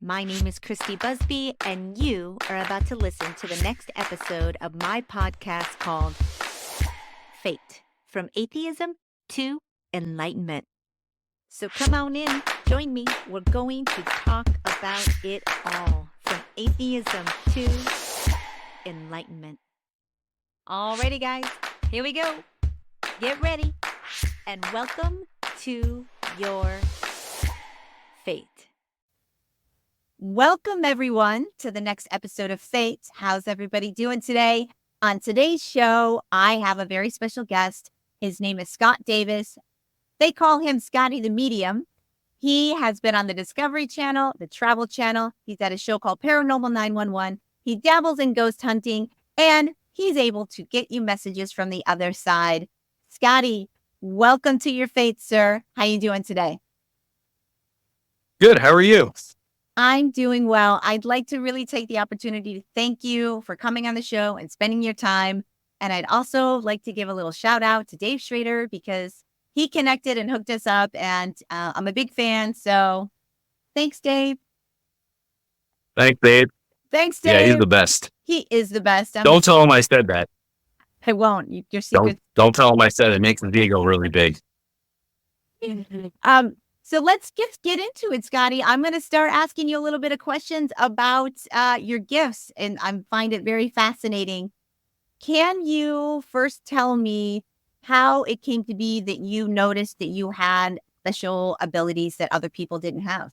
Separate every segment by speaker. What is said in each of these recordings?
Speaker 1: My name is Christy Busby, and you are about to listen to the next episode of my podcast called F.A.T.E, From Atheism to Enlightenment. So come on in, join me. We're going to talk about it all, from atheism to enlightenment. Alrighty, guys, here we go. Get ready, and welcome to your F.A.T.E. Welcome, everyone, to the next episode of F.A.T.E. How's everybody doing today? On today's show, I have a very special guest. His name is Scott Davis. They call him Scotty The Medium. He has been on the Discovery Channel, the Travel Channel. He's at a show called Paranormal 911. He dabbles in ghost hunting, and he's able to get you messages from the other side. Scotty, welcome to your F.A.T.E, sir. How you doing today?
Speaker 2: Good. How are you?
Speaker 1: I'm doing well. I'd like to really take the opportunity to thank you for coming on the show and spending your time. And I'd also like to give a little shout out to Dave Schrader because he connected and hooked us up, and I'm a big fan. So thanks, Dave.
Speaker 2: Thanks, Dave.
Speaker 1: Thanks, Dave.
Speaker 2: Yeah, he's the best.
Speaker 1: He is the best.
Speaker 2: Don't tell him I said that.
Speaker 1: I won't. Your secret.
Speaker 2: Don't tell him I said it. It makes the ego really big.
Speaker 1: So let's get into it, Scotty. I'm going to start asking you a little bit of questions about your gifts, and I find it very fascinating. Can you first tell me how it came to be that you noticed that you had special abilities that other people didn't have?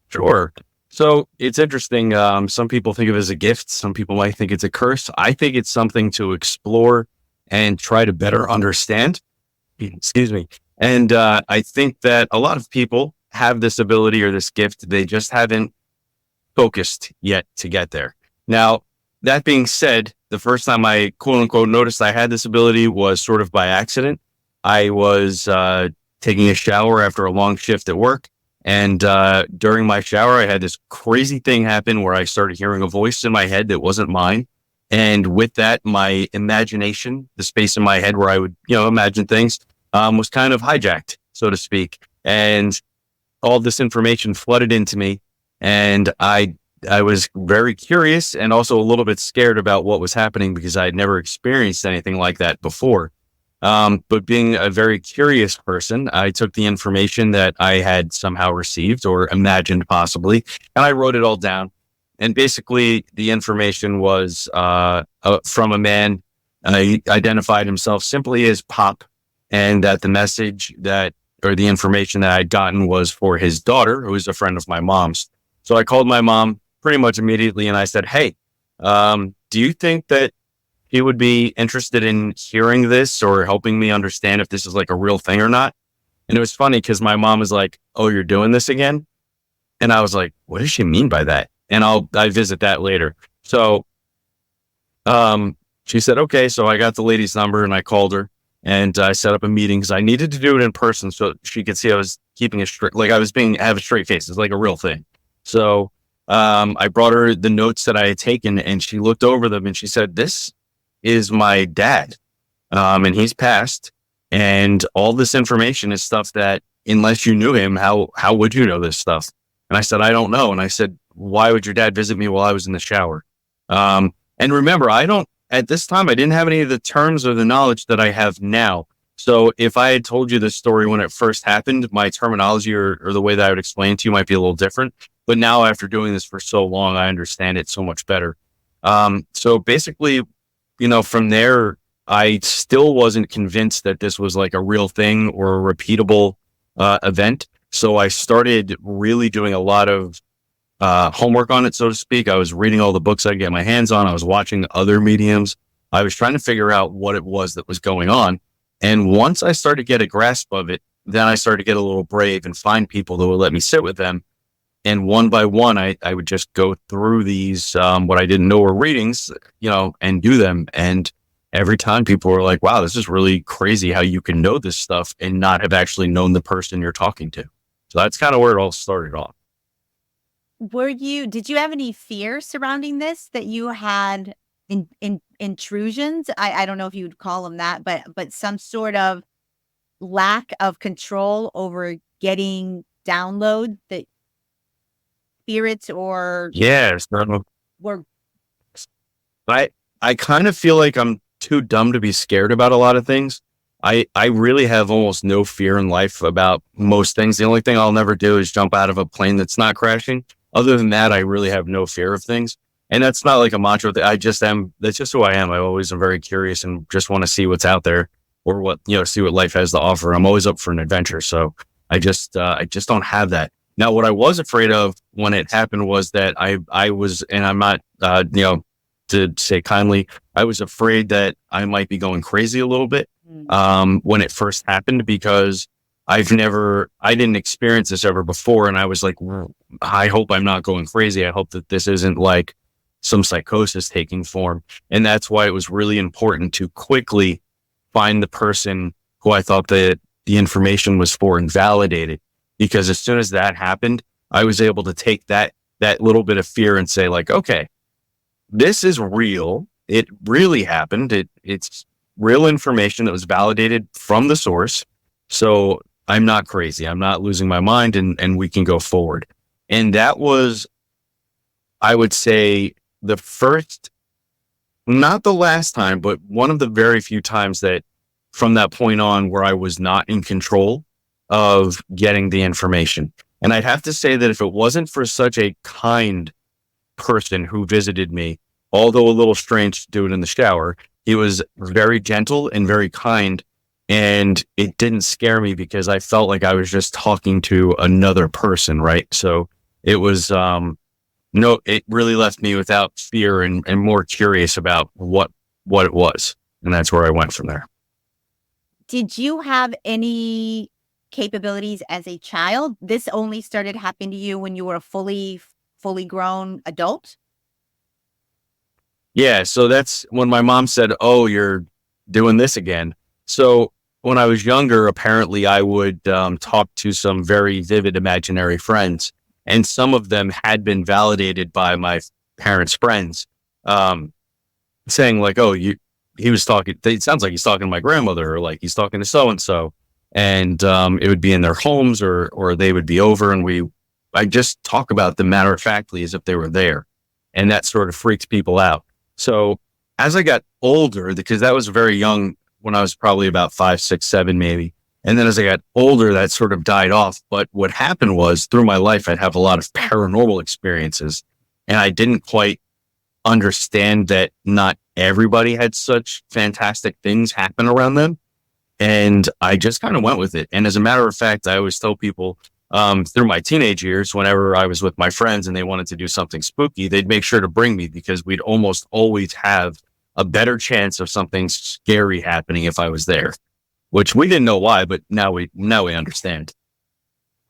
Speaker 2: Sure. So it's interesting. Some people think of it as a gift. Some people might think it's a curse. I think it's something to explore and try to better understand. Excuse me. And I think that a lot of people have this ability or this gift. They just haven't focused yet to get there. Now, that being said, the first time I quote unquote noticed I had this ability was sort of by accident. I was taking a shower after a long shift at work. And during my shower, I had this crazy thing happen where I started hearing a voice in my head that wasn't mine. And with that, my imagination, the space in my head where I would, imagine things, was kind of hijacked, so to speak. And all this information flooded into me. And I was very curious and also a little bit scared about what was happening because I had never experienced anything like that before. But being a very curious person, I took the information that I had somehow received or imagined possibly, and I wrote it all down. And basically the information was from a man. He identified himself simply as Pop, and that the message or the information that I'd gotten was for his daughter, who is a friend of my mom's. So I called my mom pretty much immediately and I said, hey, do you think that he would be interested in hearing this or helping me understand if this is like a real thing or not? And it was funny because my mom was like, oh, you're doing this again? And I was like, what does she mean by that? And I visit that later. So she said, okay. So I got the lady's number and I called her and I set up a meeting because I needed to do it in person so she could see I was keeping it straight, like I was have a straight face. It's like a real thing. So I brought her the notes that I had taken and she looked over them and she said, this is my dad. And he's passed. And all this information is stuff that unless you knew him, how would you know this stuff? And I said, I don't know. And I said, why would your dad visit me while I was in the shower? And remember, at this time, I didn't have any of the terms or the knowledge that I have now. So if I had told you this story when it first happened, my terminology or the way that I would explain it to you might be a little different. But now after doing this for so long, I understand it so much better. So basically, from there, I still wasn't convinced that this was like a real thing or a repeatable event. So I started really doing a lot of homework on it, so to speak. I was reading all the books I could get my hands on. I was watching other mediums. I was trying to figure out what it was that was going on. And once I started to get a grasp of it, then I started to get a little brave and find people that would let me sit with them. And one by one, I would just go through these, what I didn't know were readings, and do them. And every time people were like, wow, this is really crazy how you can know this stuff and not have actually known the person you're talking to. So that's kind of where it all started off.
Speaker 1: Did you have any fear surrounding this, that you had intrusions? I don't know if you would call them that, but some sort of lack of control over getting download that spirits or
Speaker 2: Yeah. So
Speaker 1: were
Speaker 2: I I kind of feel like I'm too dumb to be scared about a lot of things. I really have almost no fear in life about most things. The only thing I'll never do is jump out of a plane that's not crashing. Other than that, I really have no fear of things. And that's not like a mantra. I just am. That's just who I am. I always am very curious and just want to see what's out there or what, see what life has to offer. I'm always up for an adventure. So I just don't have that. Now, what I was afraid of when it happened was that I was, and I'm not, to say kindly, I was afraid that I might be going crazy a little bit when it first happened because I didn't experience this ever before. And I was like, "Well, I hope I'm not going crazy. I hope that this isn't like some psychosis taking form." And that's why it was really important to quickly find the person who I thought that the information was for and validate it. Because as soon as that happened, I was able to take that little bit of fear and say like, okay, this is real. It really happened. It's real information that was validated from the source. So I'm not crazy. I'm not losing my mind and we can go forward. And that was, I would say, the first, not the last time, but one of the very few times that from that point on where I was not in control of getting the information. And I'd have to say that if it wasn't for such a kind person who visited me, although a little strange to do it in the shower, he was very gentle and very kind. And it didn't scare me because I felt like I was just talking to another person. Right. So it was, no, it really left me without fear and more curious about what it was. And that's where I went from there.
Speaker 1: Did you have any capabilities as a child? This only started happening to you when you were a fully grown adult?
Speaker 2: Yeah. So that's when my mom said, "Oh, you're doing this again." So when I was younger, apparently I would talk to some very vivid imaginary friends, and some of them had been validated by my parents' friends, um, saying like, "Oh, he was talking. It sounds like he's talking to my grandmother, or like he's talking to so and so." And it would be in their homes, or they would be over, and I just talk about them matter of factly as if they were there, and that sort of freaks people out. So as I got older, because that was very young when I was probably about 5, 6, 7, maybe. And then as I got older, that sort of died off. But what happened was through my life, I'd have a lot of paranormal experiences, and I didn't quite understand that not everybody had such fantastic things happen around them. And I just kind of went with it. And as a matter of fact, I always tell people through my teenage years, whenever I was with my friends and they wanted to do something spooky, they'd make sure to bring me because we'd almost always have a better chance of something scary happening if I was there, which we didn't know why, but now we understand.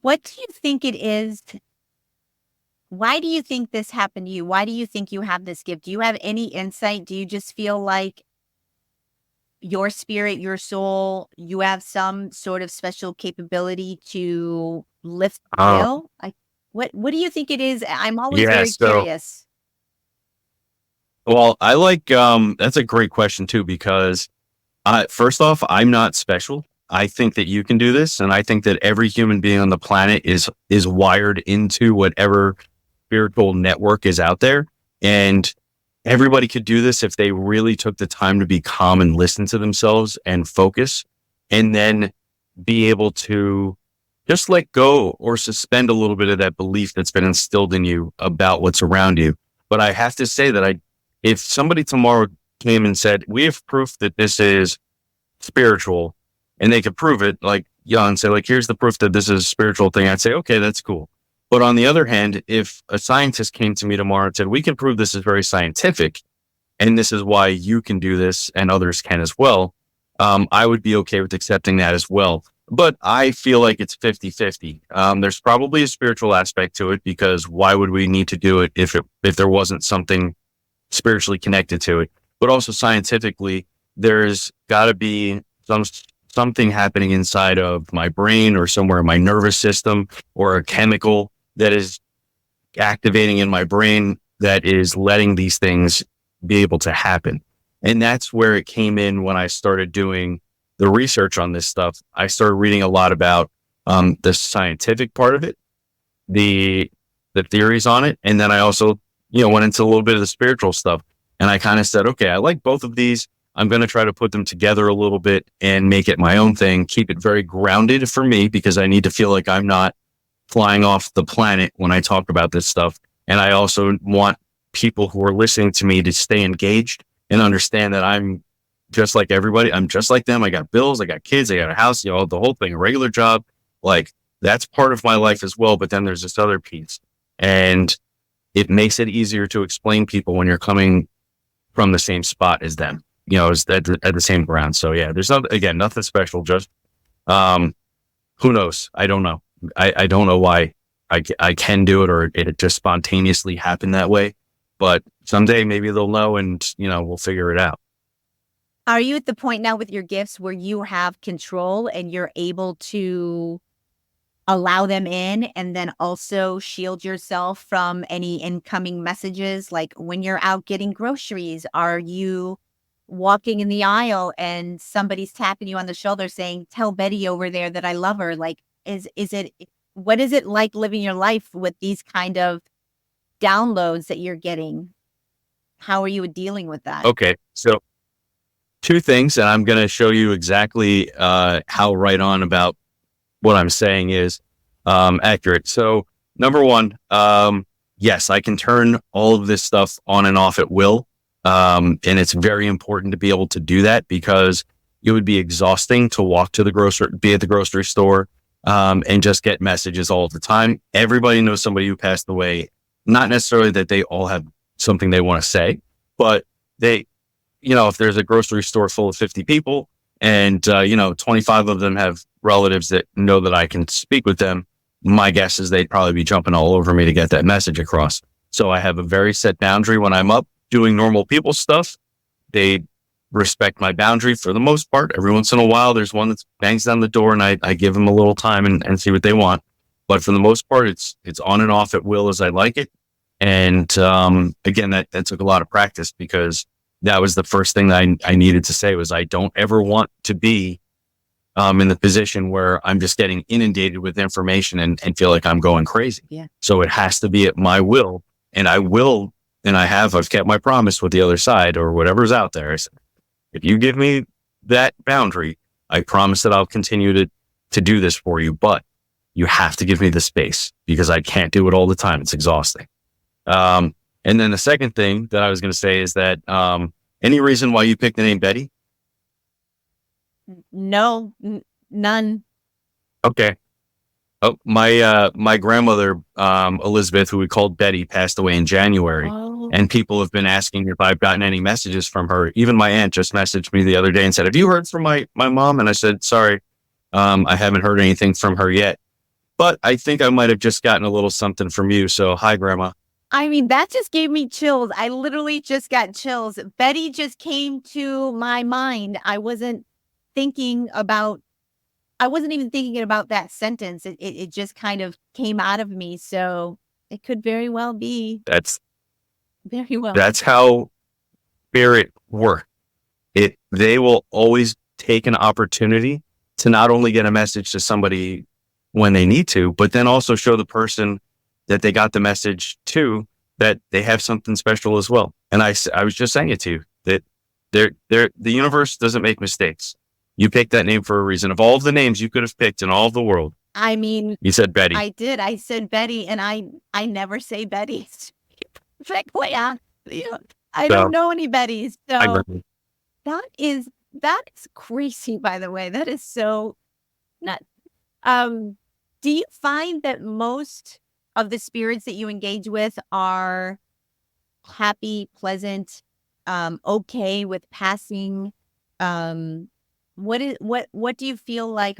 Speaker 1: What do you think it is? Why do you think this happened to you? Why do you think you have this gift? Do you have any insight? Do you just feel like your spirit, your soul, you have some sort of special capability to lift the
Speaker 2: Uh,
Speaker 1: veil? Like, what do you think it is? I'm always
Speaker 2: yeah.
Speaker 1: very
Speaker 2: So,
Speaker 1: curious.
Speaker 2: well, I like, that's a great question too, because first off, I'm not special. I think that you can do this. And I think that every human being on the planet is wired into whatever spiritual network is out there. And everybody could do this if they really took the time to be calm and listen to themselves and focus, and then be able to just let go or suspend a little bit of that belief that's been instilled in you about what's around you. But I have to say that if somebody tomorrow came and said, "We have proof that this is spiritual," and they could prove it, like Jan said, like, "Here's the proof that this is a spiritual thing," I'd say, okay, that's cool. But on the other hand, if a scientist came to me tomorrow and said, "We can prove this is very scientific, and this is why you can do this and others can as well," I would be okay with accepting that as well. But I feel like it's 50-50. There's probably a spiritual aspect to it, because why would we need to do it if there wasn't something spiritually connected to it? But also scientifically, there's got to be something happening inside of my brain or somewhere in my nervous system, or a chemical that is activating in my brain that is letting these things be able to happen. And that's where it came in when I started doing the research on this stuff. I started reading a lot about the scientific part of it, the the theories on it. And then I also, went into a little bit of the spiritual stuff. And I kind of said, okay, I like both of these. I'm going to try to put them together a little bit and make it my own thing, keep it very grounded for me, because I need to feel like I'm not flying off the planet when I talk about this stuff. And I also want people who are listening to me to stay engaged and understand that I'm just like everybody. I'm just like them. I got bills, I got kids, I got a house, the whole thing, a regular job. Like, that's part of my life as well. But then there's this other piece, and it makes it easier to explain people when you're coming from the same spot as them, as at the same ground. So yeah, there's nothing special. Just, who knows? I don't know. I don't know why I can do it, or it just spontaneously happened that way. But someday maybe they'll know, and we'll figure it out.
Speaker 1: Are you at the point now with your gifts where you have control and you're able to allow them in, and then also shield yourself from any incoming messages? Like when you're out getting groceries, are you walking in the aisle and somebody's tapping you on the shoulder saying, "Tell Betty over there that I love her"? Like, what is it like living your life with these kind of downloads that you're getting? How are you dealing with that?
Speaker 2: Okay. So two things, and I'm going to show you exactly how right on about what I'm saying is accurate. So number one, yes, I can turn all of this stuff on and off at will. And it's very important to be able to do that, because it would be exhausting to be at the grocery store, and just get messages all the time. Everybody knows somebody who passed away. Not necessarily that they all have something they want to say, but they, if there's a grocery store full of 50 people and, 25 of them have relatives that know that I can speak with them, my guess is they'd probably be jumping all over me to get that message across. So I have a very set boundary when I'm up doing normal people stuff. They respect my boundary for the most part. Every once in a while, there's one that bangs down the door, and I give them a little time and see what they want. But for the most part, it's on and off at will as I like it. And again, that took a lot of practice, because that was the first thing that I needed to say was I don't ever want to be in the position where I'm just getting inundated with information and feel like I'm going crazy.
Speaker 1: Yeah.
Speaker 2: So it has to be at my will, and I've kept my promise with the other side or whatever's out there. I said, if you give me that boundary, I promise that I'll continue to do this for you, but you have to give me the space, because I can't do it all the time. It's exhausting. And then the second thing that I was going to say is that, any reason why you picked the name Betty?
Speaker 1: No, none.
Speaker 2: Okay. Oh, my grandmother, Elizabeth, who we called Betty, passed away in January.
Speaker 1: Oh.
Speaker 2: And people have been asking if I've gotten any messages from her. Even my aunt just messaged me the other day and said, "Have you heard from my mom?" And I said, "Sorry, I haven't heard anything from her yet. But I think I might have just gotten a little something from you. So hi, Grandma."
Speaker 1: I mean, that just gave me chills. I literally just got chills. Betty just came to my mind. I wasn't even thinking about that sentence. It just kind of came out of me. So it could very well be. Very well.
Speaker 2: That's how spirit work. They will always take an opportunity to not only get a message to somebody when they need to, but then also show the person that they got the message to that they have something special as well. And I was just saying it to you that the universe doesn't make mistakes. You picked that name for a reason. Of all of the names you could have picked in all of the world,
Speaker 1: I mean,
Speaker 2: you said Betty.
Speaker 1: I did. I said Betty, and I never say Betty. Perfectly. I don't know any Bettys. So that is crazy, by the way. That is so nuts. Do you find that most of the spirits that you engage with are happy, pleasant, okay with passing? What do you feel like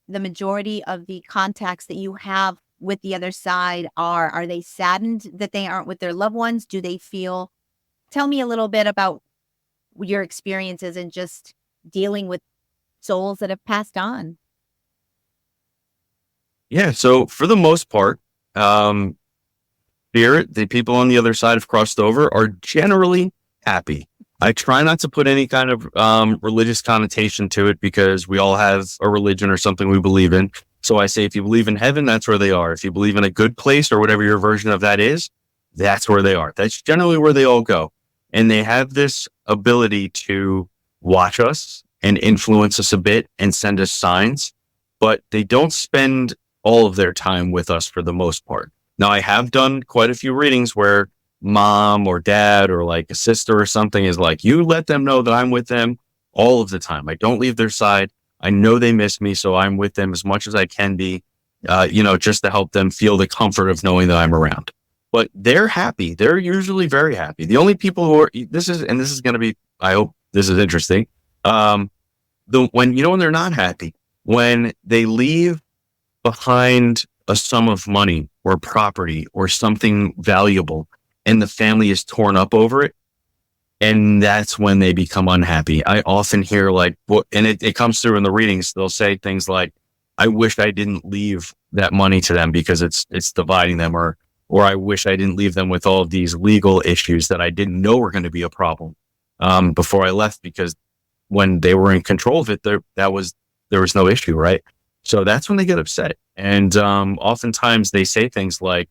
Speaker 1: the majority of the contacts that you have with the other side are? Are they saddened that they aren't with their loved ones? Do they feel? Tell me a little bit about your experiences and just dealing with souls that have passed on.
Speaker 2: Yeah. So for the most part, spirit, the people on the other side have crossed over, are generally happy. I try not to put any kind of religious connotation to it, because we all have a religion or something we believe in. So I say, if you believe in heaven, that's where they are. If you believe in a good place or whatever your version of that is, that's where they are. That's generally where they all go. And they have this ability to watch us and influence us a bit and send us signs, but they don't spend all of their time with us for the most part. Now, I have done quite a few readings where mom or dad or like a sister or something is like, you let them know that I'm with them all of the time. I don't leave their side. I know they miss me, so I'm with them as much as I can be, just to help them feel the comfort of knowing that I'm around. But they're happy. They're usually very happy. The only people who are, this is going to be, I hope this is interesting. When they're not happy, when they leave behind a sum of money or property or something valuable and the family is torn up over it, and that's when they become unhappy. I often hear and it comes through in the readings. They'll say things like, I wish I didn't leave that money to them because it's dividing them, or I wish I didn't leave them with all of these legal issues that I didn't know were going to be a problem before I left, because when they were in control of it, there was no issue, right? So that's when they get upset. And oftentimes they say things like,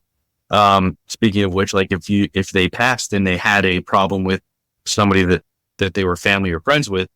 Speaker 2: speaking of which, like if they passed and they had a problem with somebody that they were family or friends with,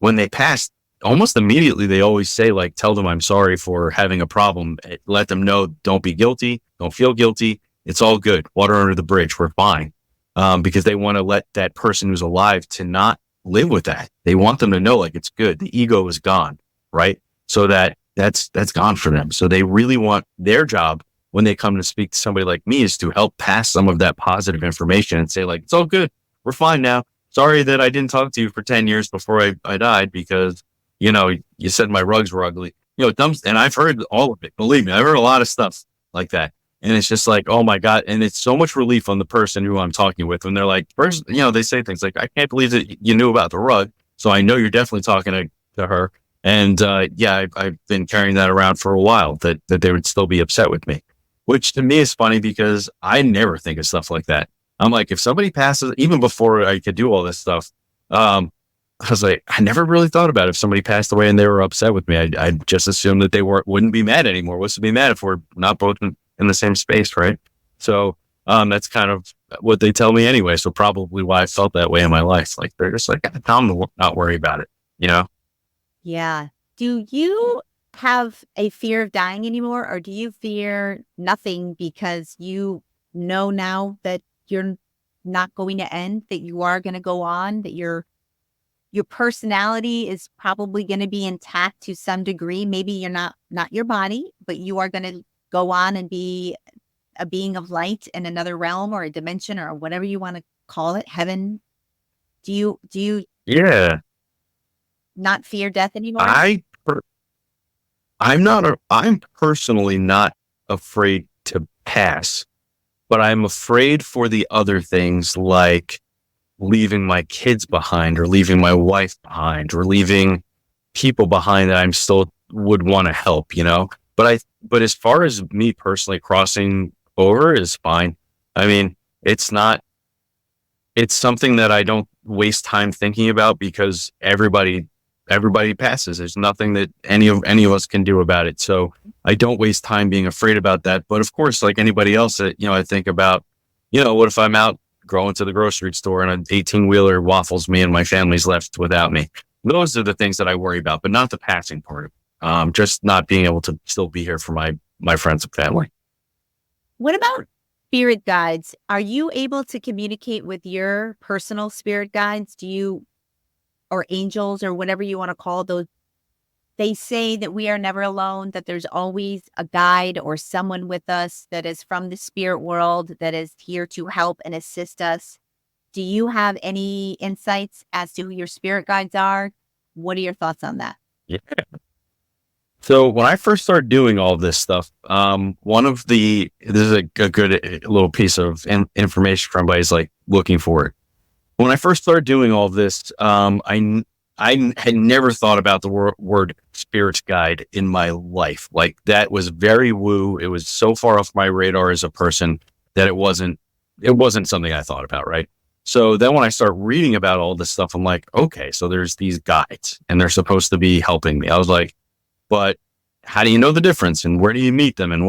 Speaker 2: when they passed, almost immediately they always say, like, tell them I'm sorry for having a problem. Let them know, don't be guilty, don't feel guilty. It's all good. Water under the bridge. We're fine. Because they want to let that person who's alive to not live with that. They want them to know, like, it's good. The ego is gone, right? So that's gone for them. So they really want their job when they come to speak to somebody like me is to help pass some of that positive information and say, like, it's all good. We're fine now. Sorry that I didn't talk to you for 10 years before I died because, you said my rugs were ugly. And I've heard all of it. Believe me, I've heard a lot of stuff like that. And it's just like, oh my God. And it's so much relief on the person who I'm talking with when they're like, first, they say things like, I can't believe that you knew about the rug. So I know you're definitely talking to her. And I've been carrying that around for a while, that they would still be upset with me, which to me is funny because I never think of stuff like that. I'm like, if somebody passes, even before I could do all this stuff, I was like, I never really thought about it. If somebody passed away and they were upset with me, I just assumed that they wouldn't be mad anymore. What's to be mad if we're not both in the same space, right? So that's kind of what they tell me anyway. So probably why I felt that way in my life. Like, they're just like, tell them to not worry about it,
Speaker 1: Yeah. Do you have a fear of dying anymore, or do you fear nothing because you know now that you're not going to end, that you are going to go on, that your personality is probably going to be intact to some degree? Maybe you're not your body, but you are going to go on and be a being of light in another realm or a dimension or whatever you want to call it, heaven. Do you
Speaker 2: Yeah.
Speaker 1: not fear death anymore?
Speaker 2: I'm personally not afraid to pass, but I'm afraid for the other things, like leaving my kids behind or leaving my wife behind or leaving people behind that I'm still would want to help, but as far as me personally, crossing over is fine. I mean, it's something that I don't waste time thinking about because everybody passes. There's nothing that any of us can do about it. So I don't waste time being afraid about that. But of course, like anybody else, I think about, what if I'm out going to the grocery store and an 18-wheeler waffles me and my family's left without me? Those are the things that I worry about, but not the passing part. Just not being able to still be here for my friends and family.
Speaker 1: What about spirit guides? Are you able to communicate with your personal spirit guides? Or angels, or whatever you want to call those? They say that we are never alone, that there's always a guide or someone with us that is from the spirit world that is here to help and assist us. Do you have any insights as to who your spirit guides are? What are your thoughts on that?
Speaker 2: Yeah. So when I first started doing all of this stuff, this is a good little piece of information for everybody's like looking for it. When I first started doing all of this, I had never thought about the word spirit guide in my life. Like, that was very woo. It was so far off my radar as a person that it wasn't something I thought about. Right. So then when I start reading about all this stuff, I'm like, okay, so there's these guides and they're supposed to be helping me. I was like, but how do you know the difference, and where do you meet them, and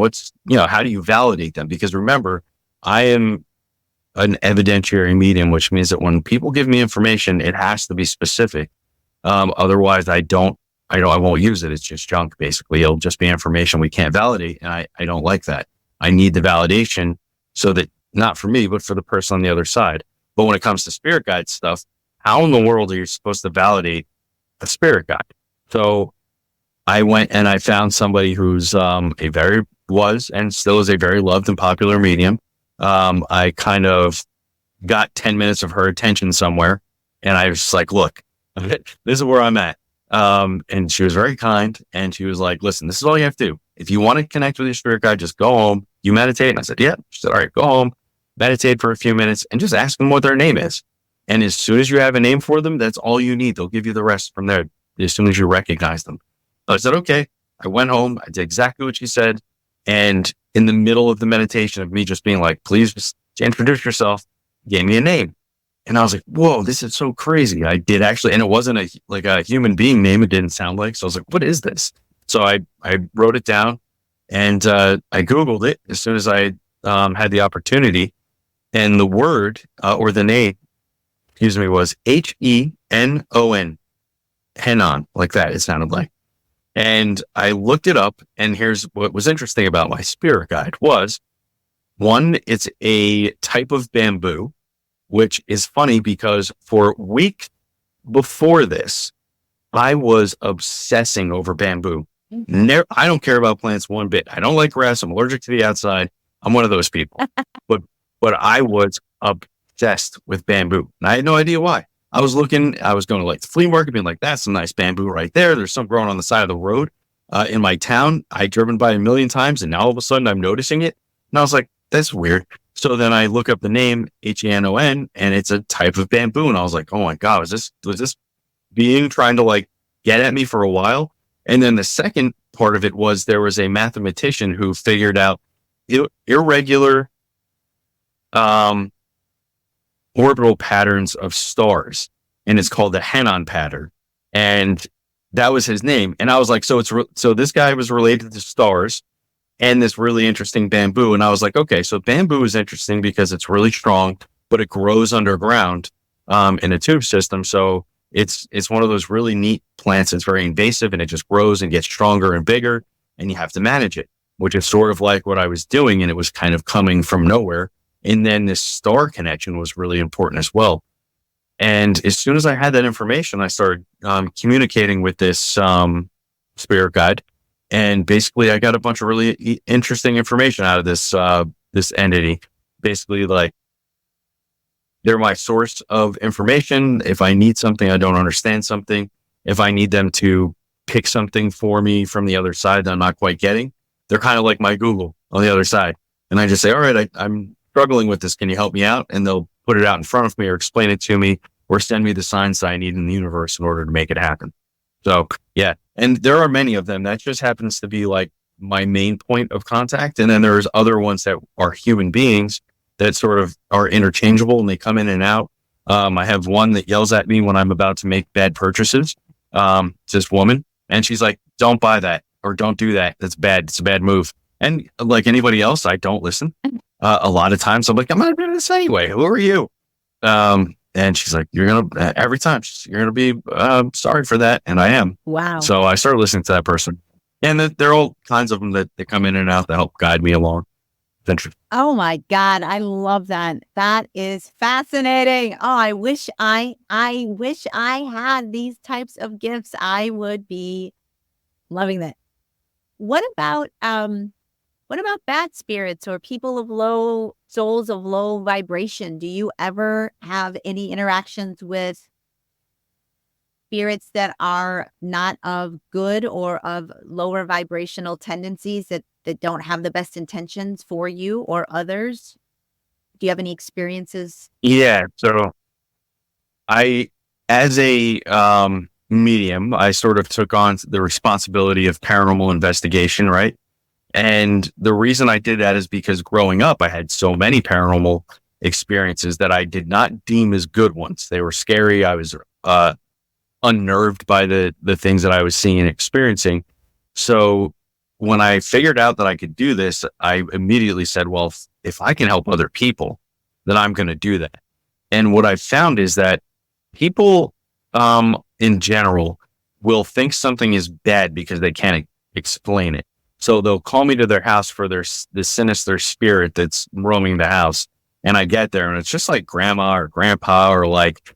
Speaker 2: how do you validate them? Because remember, I am an evidentiary medium, which means that when people give me information, it has to be specific. Otherwise I won't use it. It's just junk. Basically, it'll just be information we can't validate. And I don't like that. I need the validation so that not for me, but for the person on the other side. But when it comes to spirit guide stuff, how in the world are you supposed to validate a spirit guide? So I went and I found somebody who's was and still is a very loved and popular medium. I kind of got 10 minutes of her attention somewhere, and I was like, look, this is where I'm at. And she was very kind, and she was like, listen, this is all you have to do. If you want to connect with your spirit guide, just go home, you meditate. And I said, yeah. She said, all right, go home, meditate for a few minutes, and just ask them what their name is. And as soon as you have a name for them, that's all you need. They'll give you the rest from there as soon as you recognize them. So I said, okay. I went home. I did exactly what she said. And in the middle of the meditation of me just being like, please just introduce yourself, gave me a name. And I was like, whoa, this is so crazy. I did actually, and it wasn't a human being name. It didn't sound like, so I was like, what is this? So I wrote it down, and I Googled it as soon as I had the opportunity. And the word or the name, was Henon, Henon, like that. It sounded like. And I looked it up, and here's what was interesting about my spirit guide was, one, it's a type of bamboo, which is funny because for weeks before this, I was obsessing over bamboo. I don't care about plants one bit. I don't like grass. I'm allergic to the outside. I'm one of those people. but I was obsessed with bamboo. And I had no idea why. I was going to like the flea market, being like, that's some nice bamboo right there. There's some growing on the side of the road in my town. I'd driven by a million times, and now all of a sudden I'm noticing it. And I was like, that's weird. So then I look up the name Henon, and it's a type of bamboo. And I was like, oh my God, was this being trying to like get at me for a while? And then the second part of it was there was a mathematician who figured out irregular orbital patterns of stars, and it's called the Henon pattern. And that was his name. And I was like, so this guy was related to stars and this really interesting bamboo. And I was like, okay, so bamboo is interesting because it's really strong, but it grows underground in a tube system. So it's one of those really neat plants. It's very invasive, and it just grows and gets stronger and bigger, and you have to manage it, which is sort of like what I was doing. And it was kind of coming from nowhere. And then this star connection was really important as well. And as soon as I had that information, I started communicating with this spirit guide. And basically, I got a bunch of really interesting information out of this entity. Basically, like, they're my source of information. If I need something, I don't understand something, if I need them to pick something for me from the other side that I'm not quite getting, they're kind of like my Google on the other side. And I just say, all right, I'm struggling with this. Can you help me out? And they'll put it out in front of me or explain it to me or send me the signs that I need in the universe in order to make it happen. So yeah. And there are many of them. That just happens to be like my main point of contact. And then there's other ones that are human beings that sort of are interchangeable, and they come in and out. I have one that yells at me when I'm about to make bad purchases. It's this woman, and she's like, don't buy that or don't do that. That's bad. It's a bad move. And like anybody else, I don't listen. A lot of times I'm like, I'm not doing this anyway. Who are you? And she's like, every time you're going to be sorry for that. And I am.
Speaker 1: Wow.
Speaker 2: So I started listening to that person. And there are all kinds of them that come in and out that help guide me along.
Speaker 1: Oh my God. I love that. That is fascinating. Oh, I wish I had these types of gifts. I would be loving that. What about bad spirits or people of low souls of low vibration? Do you ever have any interactions with spirits that are not of good or of lower vibrational tendencies that don't have the best intentions for you or others? Do you have any experiences?
Speaker 2: Yeah. So as a medium, I sort of took on the responsibility of paranormal investigation, right? And the reason I did that is because growing up, I had so many paranormal experiences that I did not deem as good ones. They were scary. I was unnerved by the things that I was seeing and experiencing. So when I figured out that I could do this, I immediately said, well, if I can help other people, then I'm going to do that. And what I found is that people, in general, will think something is bad because they can't explain it. So they'll call me to their house for the sinister spirit that's roaming the house. And I get there and it's just like grandma or grandpa or like,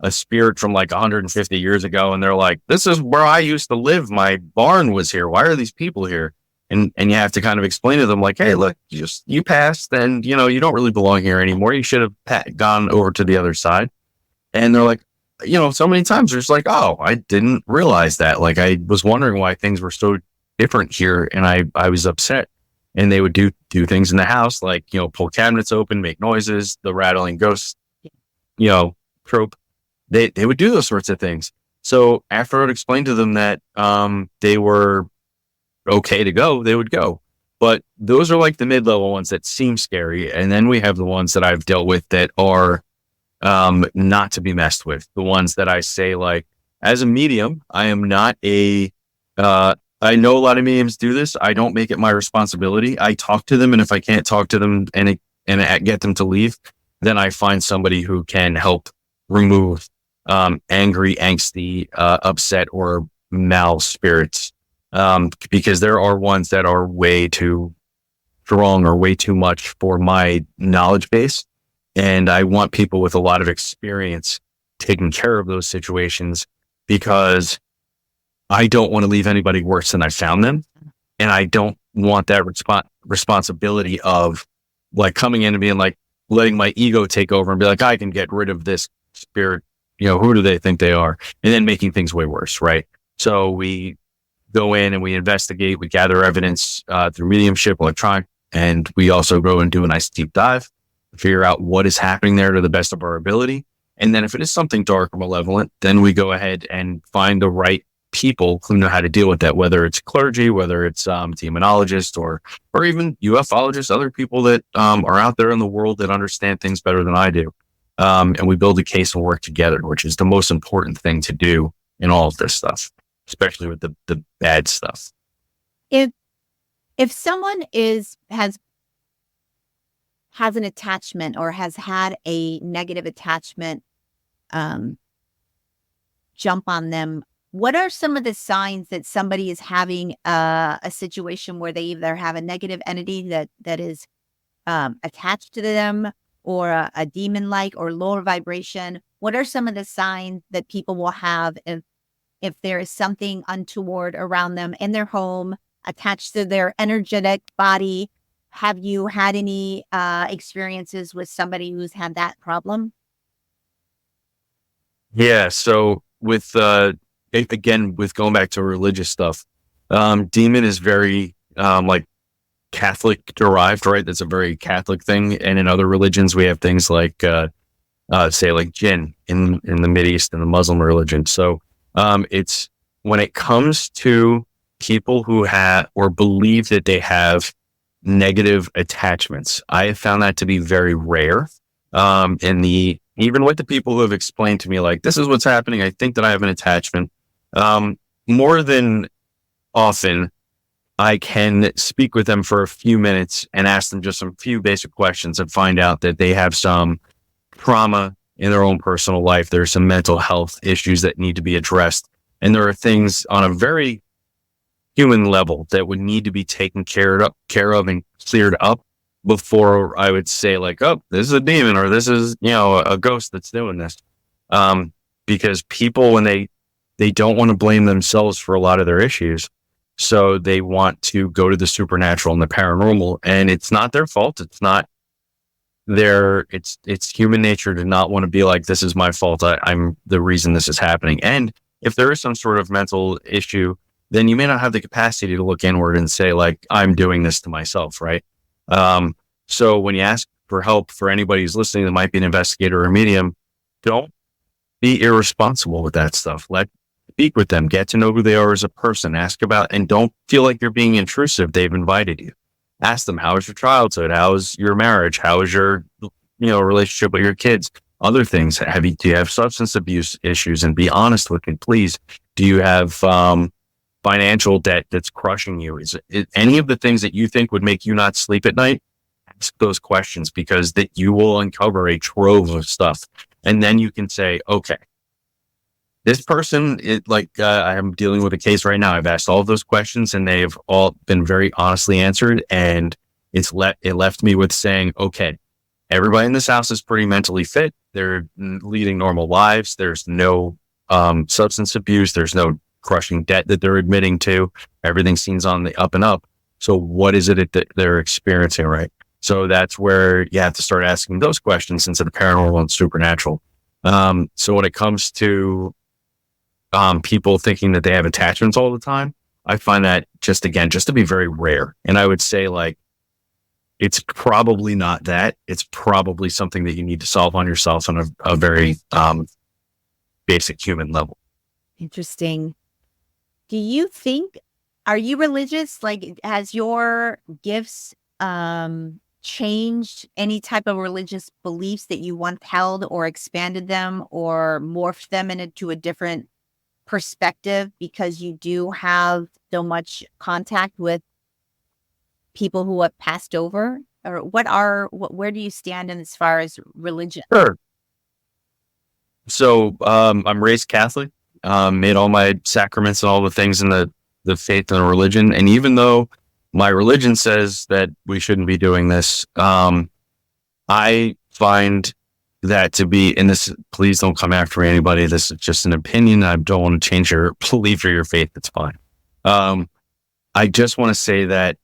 Speaker 2: a spirit from like 150 years ago. And they're like, this is where I used to live. My barn was here. Why are these people here? And you have to kind of explain to them like, hey, look, you passed and, you don't really belong here anymore. You should have gone over to the other side. And they're like, so many times they're just like, oh, I didn't realize that. Like, I was wondering why things were so different here. And I was upset. And they would do things in the house, like, pull cabinets open, make noises, the rattling ghost, trope. They would do those sorts of things. So after I would explain to them that they were okay to go, they would go. But those are like the mid-level ones that seem scary. And then we have the ones that I've dealt with that are not to be messed with. The ones that I say, like, as a medium, I am not I know a lot of mediums do this. I don't make it my responsibility. I talk to them. And if I can't talk to them and get them to leave, then I find somebody who can help remove angry, angsty, upset, or mal spirits. Because there are ones that are way too strong or way too much for my knowledge base. And I want people with a lot of experience taking care of those situations, because I don't want to leave anybody worse than I found them. And I don't want that responsibility of like coming in and being like, letting my ego take over and be like, I can get rid of this spirit. Who do they think they are? And then making things way worse. Right. So we go in and we investigate, we gather evidence through mediumship, electronic, and we also go and do a nice deep dive, figure out what is happening there to the best of our ability. And then if it is something dark or malevolent, then we go ahead and find the right people who know how to deal with that, whether it's clergy, whether it's demonologists, or even ufologists, other people that are out there in the world that understand things better than I do. And we build a case and work together, which is the most important thing to do in all of this stuff, especially with the bad stuff.
Speaker 1: If someone has an attachment or has had a negative attachment jump on them, what are some of the signs that somebody is having a situation where they either have a negative entity that is attached to them, or a demon-like or lower vibration? What are some of the signs that people will have if there is something untoward around them in their home, attached to their energetic body? Have you had any experiences with somebody who's had that problem?
Speaker 2: Yeah. So with again, with going back to religious stuff, demon is very like Catholic derived, right? That's a very Catholic thing. And in other religions, we have things like say like jinn in the Mideast and the Muslim religion. So it's when it comes to people who have or believe that they have negative attachments, I have found that to be very rare. Even with the people who have explained to me, like, this is what's happening, I think that I have an attachment. More than often, I can speak with them for a few minutes and ask them just some few basic questions and find out that they have some trauma in their own personal life. There's some mental health issues that need to be addressed. And there are things on a very human level that would need to be taken care of and cleared up before I would say, like, oh, this is a demon, or this is, a ghost that's doing this. Because people, when they don't want to blame themselves for a lot of their issues. So they want to go to the supernatural and the paranormal, and it's not their fault. It's not it's human nature to not want to be like, this is my fault. I'm the reason this is happening. And if there is some sort of mental issue, then you may not have the capacity to look inward and say, like, I'm doing this to myself. Right. So when you ask for help, for anybody who's listening that might be an investigator or a medium, don't be irresponsible with that stuff. Speak with them, get to know who they are as a person, ask about, and don't feel like you're being intrusive. They've invited you. Ask them, how was your childhood? How was your marriage? How was your, relationship with your kids? Other things. Do you have substance abuse issues? And be honest with me, please. Do you have, financial debt that's crushing you? Is it any of the things that you think would make you not sleep at night? Ask those questions, because that you will uncover a trove of stuff. And then you can say, okay, this person, I'm dealing with a case right now. I've asked all of those questions and they've all been very honestly answered. And it left me with saying, okay, everybody in this house is pretty mentally fit. They're leading normal lives. There's no substance abuse. There's no crushing debt that they're admitting to. Everything seems on the up and up. So what is it that they're experiencing, right? So that's where you have to start asking those questions instead of paranormal and supernatural. So when it comes to people thinking that they have attachments all the time, I find that just to be very rare. And I would say, like, it's probably not that. It's probably something that you need to solve on yourself on a very basic human level.
Speaker 1: Interesting. Do you think, are you religious? Like, has your gifts changed any type of religious beliefs that you once held, or expanded them, or morphed them into a different perspective, because you do have so much contact with people who have passed over? Or where do you stand in as far as religion?
Speaker 2: Sure. So I'm raised Catholic, made all my sacraments and all the things in the faith and religion. And even though my religion says that we shouldn't be doing this, I find that to be, and this, please don't come after anybody. This is just an opinion. I don't want to change your belief or your faith. It's fine. I just want to say that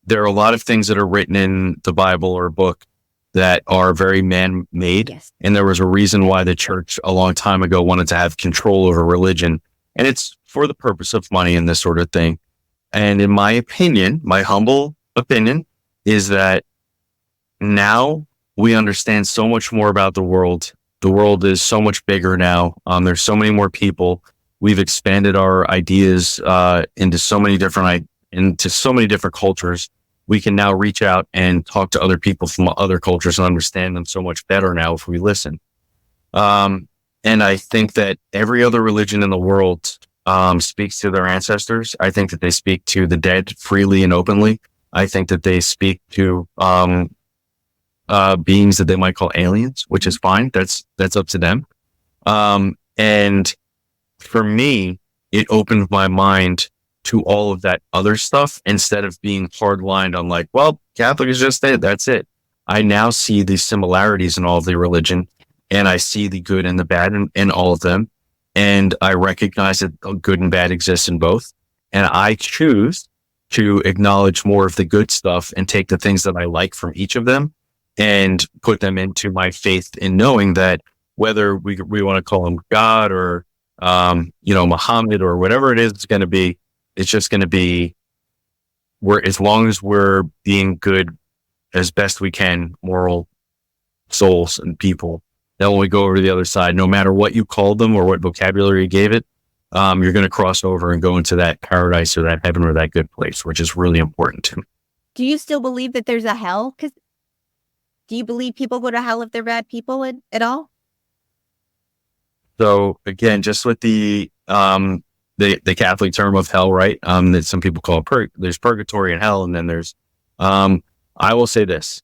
Speaker 2: there are a lot of things that are written in the Bible or a book that are very man-made.
Speaker 1: Yes.
Speaker 2: And there was a reason why the church a long time ago wanted to have control over religion. And it's for the purpose of money and this sort of thing. And in my opinion, my humble opinion, is that now we understand so much more about the world. The world is so much bigger now. There's so many more people. We've expanded our ideas into so many different cultures. We can now reach out and talk to other people from other cultures and understand them so much better now if we listen. And I think that every other religion in the world speaks to their ancestors. I think that they speak to the dead freely and openly. I think that they speak to beings that they might call aliens, which is fine. That's up to them. And for me, it opened my mind to all of that other stuff instead of being hard-lined on, like, well, Catholic is just it. That's it. I now see the similarities in all of the religion, and I see the good and the bad in all of them. And I recognize that good and bad exists in both. And I choose to acknowledge more of the good stuff and take the things that I like from each of them and put them into my faith, in knowing that whether we want to call him God or, Muhammad or whatever it is, it's going to be, it's just going to be, as long as we're being good as best we can, moral souls and people, then when we go over to the other side, no matter what you called them or what vocabulary you gave it, you're going to cross over and go into that paradise or that heaven or that good place, which is really important to me.
Speaker 1: Do you still believe that there's a hell? Because do you believe people go to hell if they're bad people at all?
Speaker 2: So again, just with the Catholic term of hell, right? That some people call there's purgatory and hell, and then there's. I will say this: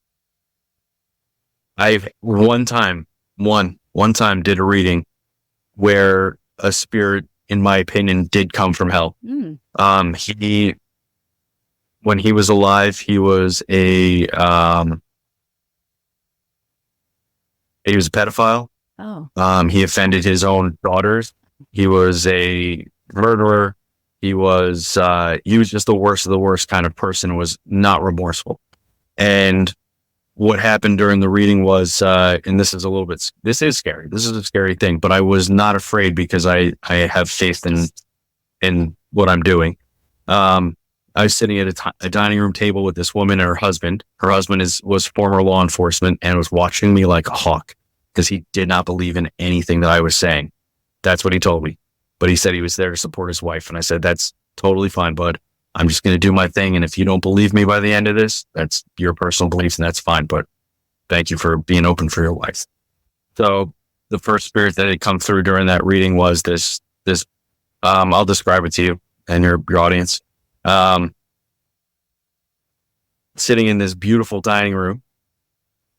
Speaker 2: I've one time did a reading where a spirit, in my opinion, did come from hell. When he was alive, he was a pedophile.
Speaker 1: Oh.
Speaker 2: He offended his own daughters. He was a murderer. He was just the worst of the worst kind of person, was not remorseful. And what happened during the reading was, and this is scary. This is a scary thing, but I was not afraid because I have faith in what I'm doing. I was sitting at a dining room table with this woman and her husband. Her husband was former law enforcement and was watching me like a hawk because he did not believe in anything that I was saying. That's what he told me. But he said he was there to support his wife. And I said, that's totally fine, bud. I'm just going to do my thing. And if you don't believe me by the end of this, that's your personal beliefs and that's fine. But thank you for being open for your wife. So the first spirit that had come through during that reading was this, I'll describe it to you. and your audience. Sitting in this beautiful dining room,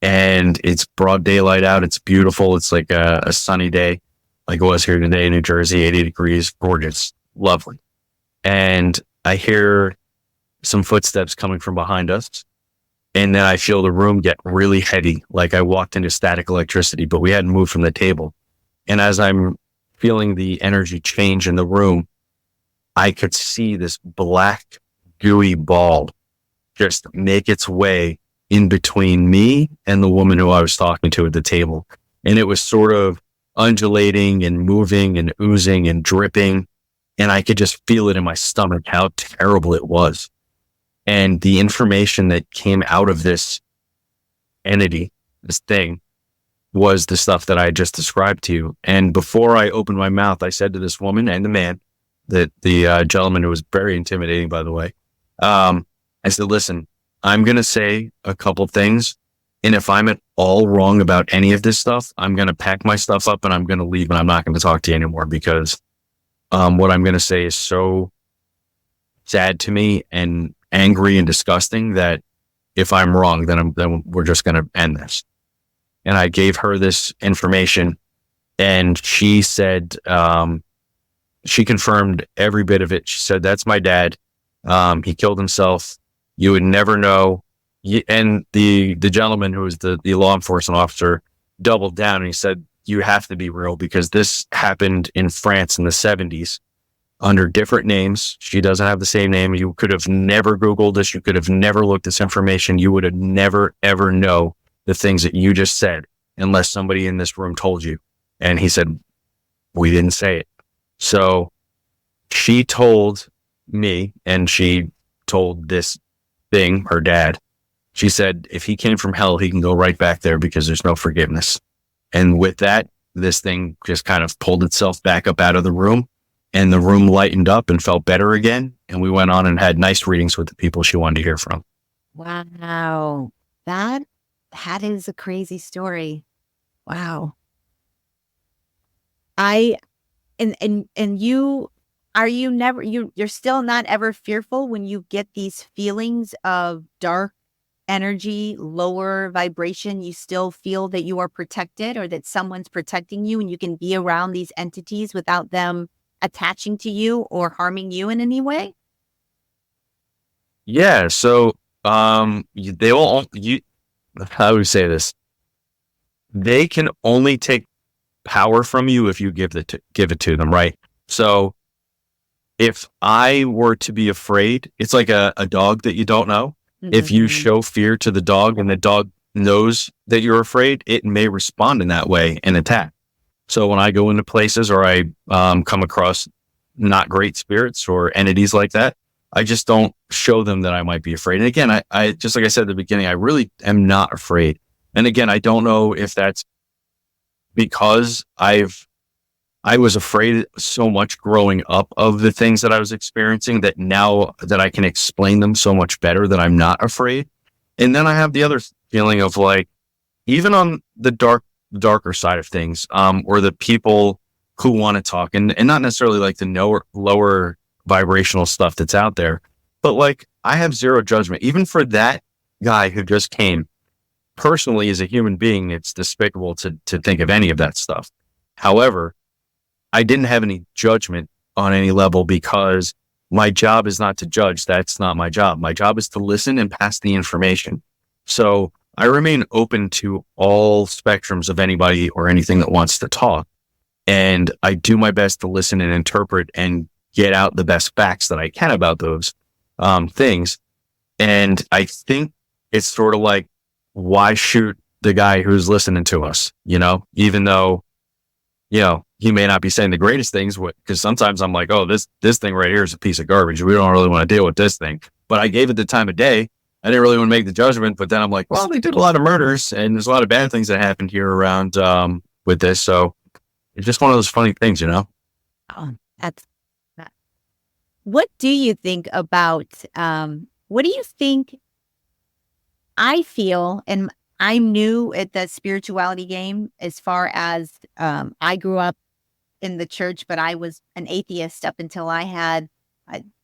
Speaker 2: and it's broad daylight out. It's beautiful. It's like a sunny day, like it was here today in New Jersey, 80 degrees, gorgeous, lovely. And I hear some footsteps coming from behind us. And then I feel the room get really heavy, like I walked into static electricity, but we hadn't moved from the table. And as I'm feeling the energy change in the room, I could see this black, gooey ball just make its way in between me and the woman who I was talking to at the table. And it was sort of undulating and moving and oozing and dripping. And I could just feel it in my stomach, how terrible it was. And the information that came out of this entity, this thing, was the stuff that I just described to you. And before I opened my mouth, I said to this woman and the man, that the gentleman who was very intimidating, by the way, I said, listen, I'm going to say a couple things. And if I'm at all wrong about any of this stuff, I'm going to pack my stuff up and I'm going to leave and I'm not going to talk to you anymore, because what I'm going to say is so sad to me and angry and disgusting that if I'm wrong, then we're just going to end this. And I gave her this information, and she said, she confirmed every bit of it. She said, that's my dad. He killed himself. You would never know. And the gentleman who was the law enforcement officer doubled down, and he said, you have to be real, because this happened in France in the 70s under different names. She doesn't have the same name. You could have never Googled this. You could have never looked this information. You would have never, ever know the things that you just said unless somebody in this room told you. And he said, we didn't say it. So she told me, and she told this thing, her dad, she said, if he came from hell, he can go right back there because there's no forgiveness. And with that, this thing just kind of pulled itself back up out of the room, and the room lightened up and felt better again. And we went on and had nice readings with the people she wanted to hear from.
Speaker 1: Wow. That is a crazy story. Wow. You are you never you're still not ever fearful when you get these feelings of dark energy, lower vibration? You still feel that you are protected, or that someone's protecting you, and you can be around these entities without them attaching to you or harming you in any way?
Speaker 2: Yeah. So, they will, how would we say this? They can only take power from you if you give it to them. Right. So if I were to be afraid, it's like a dog that you don't know. Mm-hmm. If you show fear to the dog and the dog knows that you're afraid, it may respond in that way and attack. So when I go into places, or I come across not great spirits or entities like that, I just don't show them that I might be afraid. And again, I just like I said at the beginning, I really am not afraid. And again, I don't know if that's because I was afraid so much growing up of the things that I was experiencing, that now that I can explain them so much better, that I'm not afraid. And then I have the other feeling of, like, even on the darker side of things, or the people who want to talk, and not necessarily like the lower vibrational stuff that's out there, but like, I have zero judgment, even for that guy who just came. Personally, as a human being, it's despicable to think of any of that stuff. However, I didn't have any judgment on any level, because my job is not to judge. That's not my job. My job is to listen and pass the information. So I remain open to all spectrums of anybody or anything that wants to talk. And I do my best to listen and interpret and get out the best facts that I can about those things. And I think it's sort of like, why shoot the guy who's listening to us, even though, he may not be saying the greatest things, because sometimes I'm like, oh, this thing right here is a piece of garbage. We don't really want to deal with this thing. But I gave it the time of day. I didn't really want to make the judgment, but then I'm like, well, they did a lot of murders, and there's a lot of bad things that happened here around with this. So it's just one of those funny things,
Speaker 1: Oh, that's that. What do you think about, what do you think? I feel, and I'm new at the spirituality game, as far as, I grew up in the church, but I was an atheist up until I had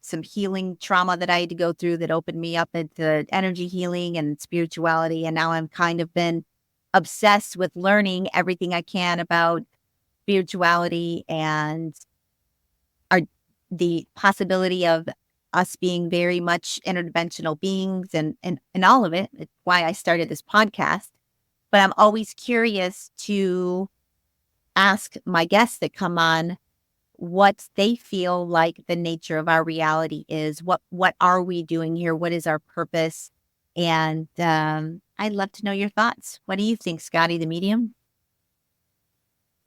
Speaker 1: some healing trauma that I had to go through that opened me up into energy healing and spirituality. And now I'm kind of been obsessed with learning everything I can about spirituality and the possibility of us being very much interdimensional beings and all of it. It's why I started this podcast. But I'm always curious to ask my guests that come on what they feel like the nature of our reality is. What are we doing here? What is our purpose? And I'd love to know your thoughts. What do you think, Scotty the Medium?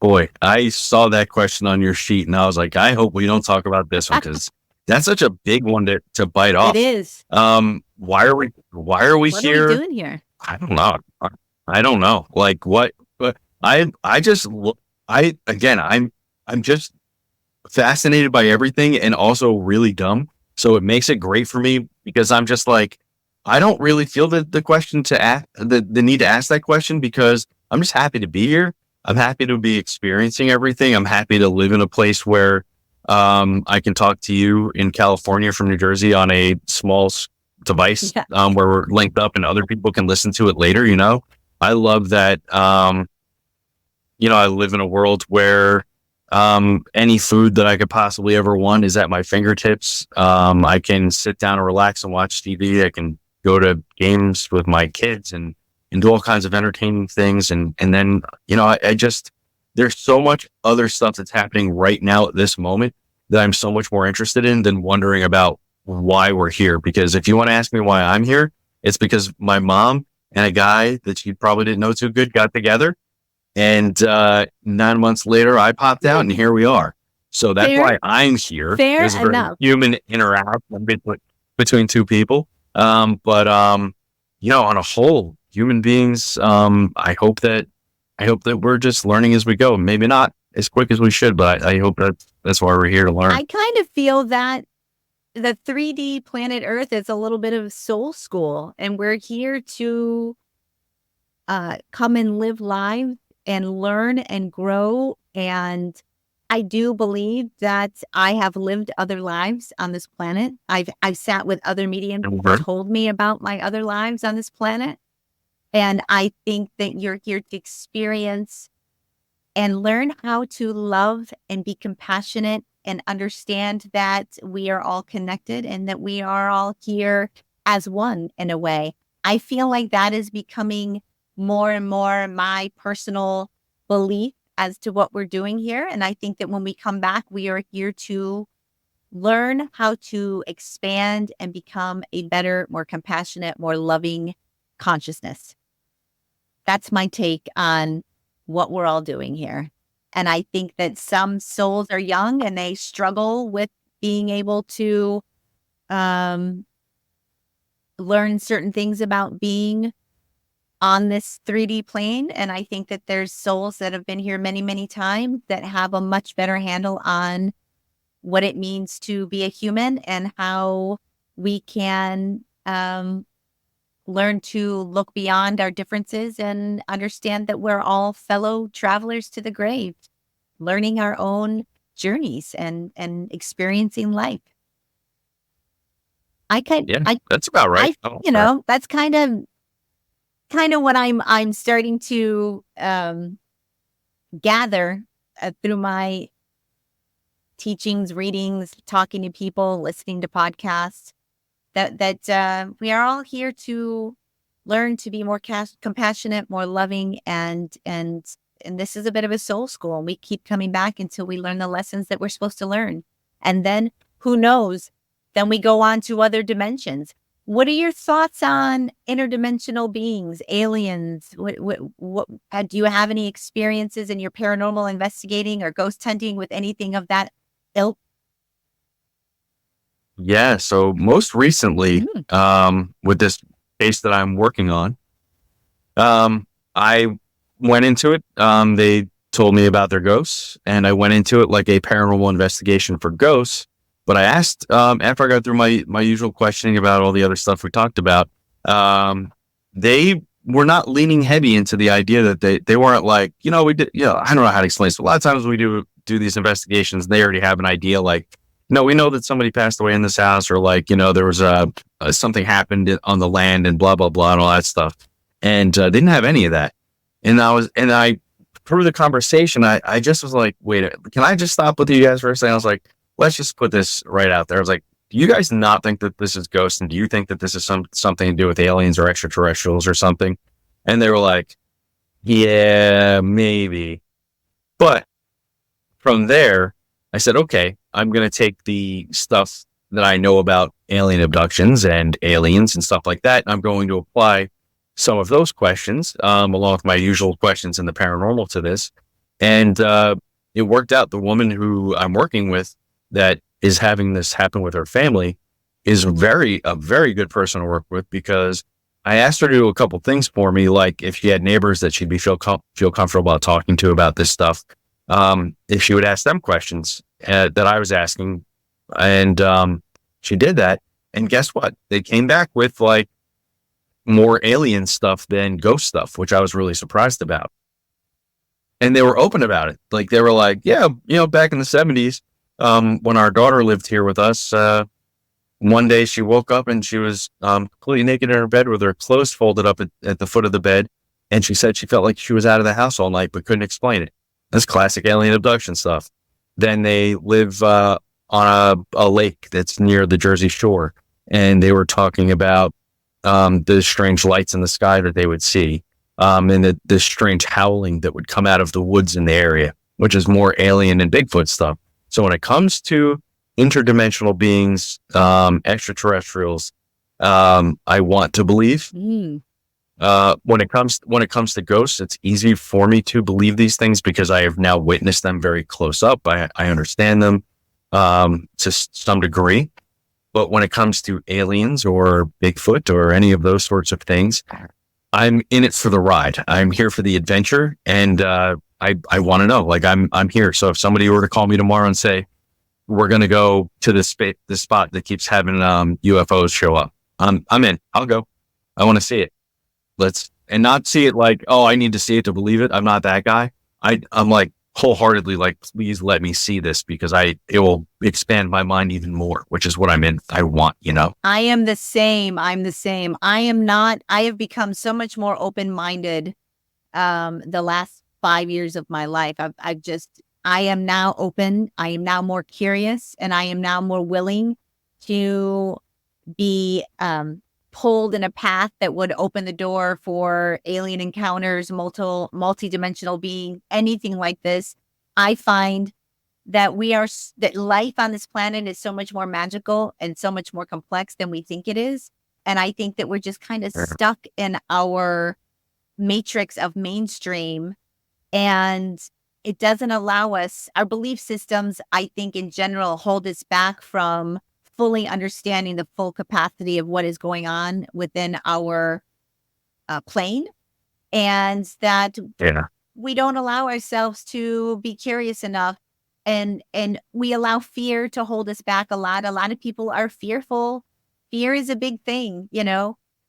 Speaker 2: Boy, I saw that question on your sheet and I was like, I hope we don't talk about this one because that's such a big one to bite off.
Speaker 1: It is.
Speaker 2: Why are we
Speaker 1: What
Speaker 2: here?
Speaker 1: are we doing here?
Speaker 2: I don't know. I don't know. Like what, but I just look, I'm just fascinated by everything and also really dumb. So it makes it great for me because I'm just like, I don't really feel the question to ask, the need to ask that question because I'm just happy to be here. I'm happy to be experiencing everything. I'm happy to live in a place where I can talk to you in California from New Jersey on a small device where we're linked up and other people can listen to it later. You know, I love that. You know, I live in a world where any food that I could possibly ever want is at my fingertips. I can sit down and relax and watch TV. I can go to games with my kids and do all kinds of entertaining things. And then, you know, I just, there's so much other stuff that's happening right now at this moment that I'm so much more interested in than wondering about why we're here. Because if you want to ask me why I'm here, it's because my mom and a guy that you probably didn't know too good got together. And 9 months later, I popped out and here we are. So that's why I'm here.
Speaker 1: Fair
Speaker 2: There's a very
Speaker 1: enough.
Speaker 2: human interaction between two people. You know, on a whole, human beings, I hope that we're just learning as we go. Maybe not as quick as we should, but I hope that's why we're here to learn.
Speaker 1: I kind of feel that the 3D planet Earth is a little bit of soul school, and we're here to come and live lives and learn and grow. And I do believe that I have lived other lives on this planet. I've sat with other mediums who told me about my other lives on this planet. And I think that you're here to experience and learn how to love and be compassionate and understand that we are all connected and that we are all here as one in a way. I feel like that is becoming more and more my personal belief as to what we're doing here. And I think that when we come back, we are here to learn how to expand and become a better, more compassionate, more loving consciousness. That's my take on what we're all doing here. And I think that some souls are young and they struggle with being able to learn certain things about being on this 3D plane. And I think that there's souls that have been here many, many times that have a much better handle on what it means to be a human and how we can learn to look beyond our differences and understand that we're all fellow travelers to the grave, learning our own journeys and experiencing life.
Speaker 2: That's about right.
Speaker 1: That's kind of what I'm starting to gather through my teachings, readings, talking to people, listening to podcasts, that we are all here to learn to be more compassionate, more loving, and this is a bit of a soul school. And we keep coming back until we learn the lessons that we're supposed to learn. And then who knows? Then we go on to other dimensions. What are your thoughts on interdimensional beings, aliens? What do you have any experiences in your paranormal investigating or ghost hunting with anything of that ilk?
Speaker 2: Yeah. So most recently, with this case that I'm working on, I went into it. They told me about their ghosts, and I went into it like a paranormal investigation for ghosts. But I asked, after I got through my usual questioning about all the other stuff we talked about, they were not leaning heavy into the idea that they weren't like, we did, I don't know how to explain this. A lot of times we do these investigations, they already have an idea like, no, we know that somebody passed away in this house, or like, there was something happened on the land and blah, blah, blah, and all that stuff. And didn't have any of that. And through the conversation, I just was like, wait, can I just stop with you guys for a second? I was like, let's just put this right out there. I was like, do you guys not think that this is ghosts? And do you think that this is something to do with aliens or extraterrestrials or something? And they were like, yeah, maybe. But from there, I said, okay, I'm going to take the stuff that I know about alien abductions and aliens and stuff like that, and I'm going to apply some of those questions, along with my usual questions in the paranormal, to this. And it worked out. The woman who I'm working with that is having this happen with her family is a very good person to work with, because I asked her to do a couple things for me, like if she had neighbors that she'd feel comfortable about talking to about this stuff, if she would ask them questions that I was asking. And she did that. And guess what? They came back with like more alien stuff than ghost stuff, which I was really surprised about. And they were open about it. Like they were like, yeah, back in the 70s, when our daughter lived here with us, one day she woke up and she was completely naked in her bed with her clothes folded up at the foot of the bed. And she said she felt like she was out of the house all night, but couldn't explain it. That's classic alien abduction stuff. Then they live on a lake that's near the Jersey Shore. And they were talking about the strange lights in the sky that they would see, and the strange howling that would come out of the woods in the area, which is more alien and Bigfoot stuff. So when it comes to interdimensional beings, extraterrestrials, I want to believe. When it comes to ghosts, it's easy for me to believe these things because I have now witnessed them very close up. I understand them to some degree. But when it comes to aliens or Bigfoot or any of those sorts of things, I'm in it for the ride. I'm here for the adventure, and I want to know. Like I'm here. So if somebody were to call me tomorrow and say we're going to go to this spot that keeps having UFOs show up, I'm in. I'll go. I want to see it. And not see it like, oh, I need to see it to believe it. I'm not that guy. I'm like wholeheartedly like, please let me see this, because it will expand my mind even more, which is what I want,
Speaker 1: I am the same. I'm the same. I have become so much more open-minded the last 5 years of my life. I am now open. I am now more curious, and I am now more willing to be pulled in a path that would open the door for alien encounters, multi-dimensional being, anything like this. I find that that life on this planet is so much more magical and so much more complex than we think it is. And I think that we're just kind of stuck in our matrix of mainstream, and it doesn't allow us, our belief systems, I think in general, hold us back from fully understanding the full capacity of what is going on within our plane, and that we don't allow ourselves to be curious enough, and we allow fear to hold us back a lot. A lot of people are fearful. Fear is a big thing,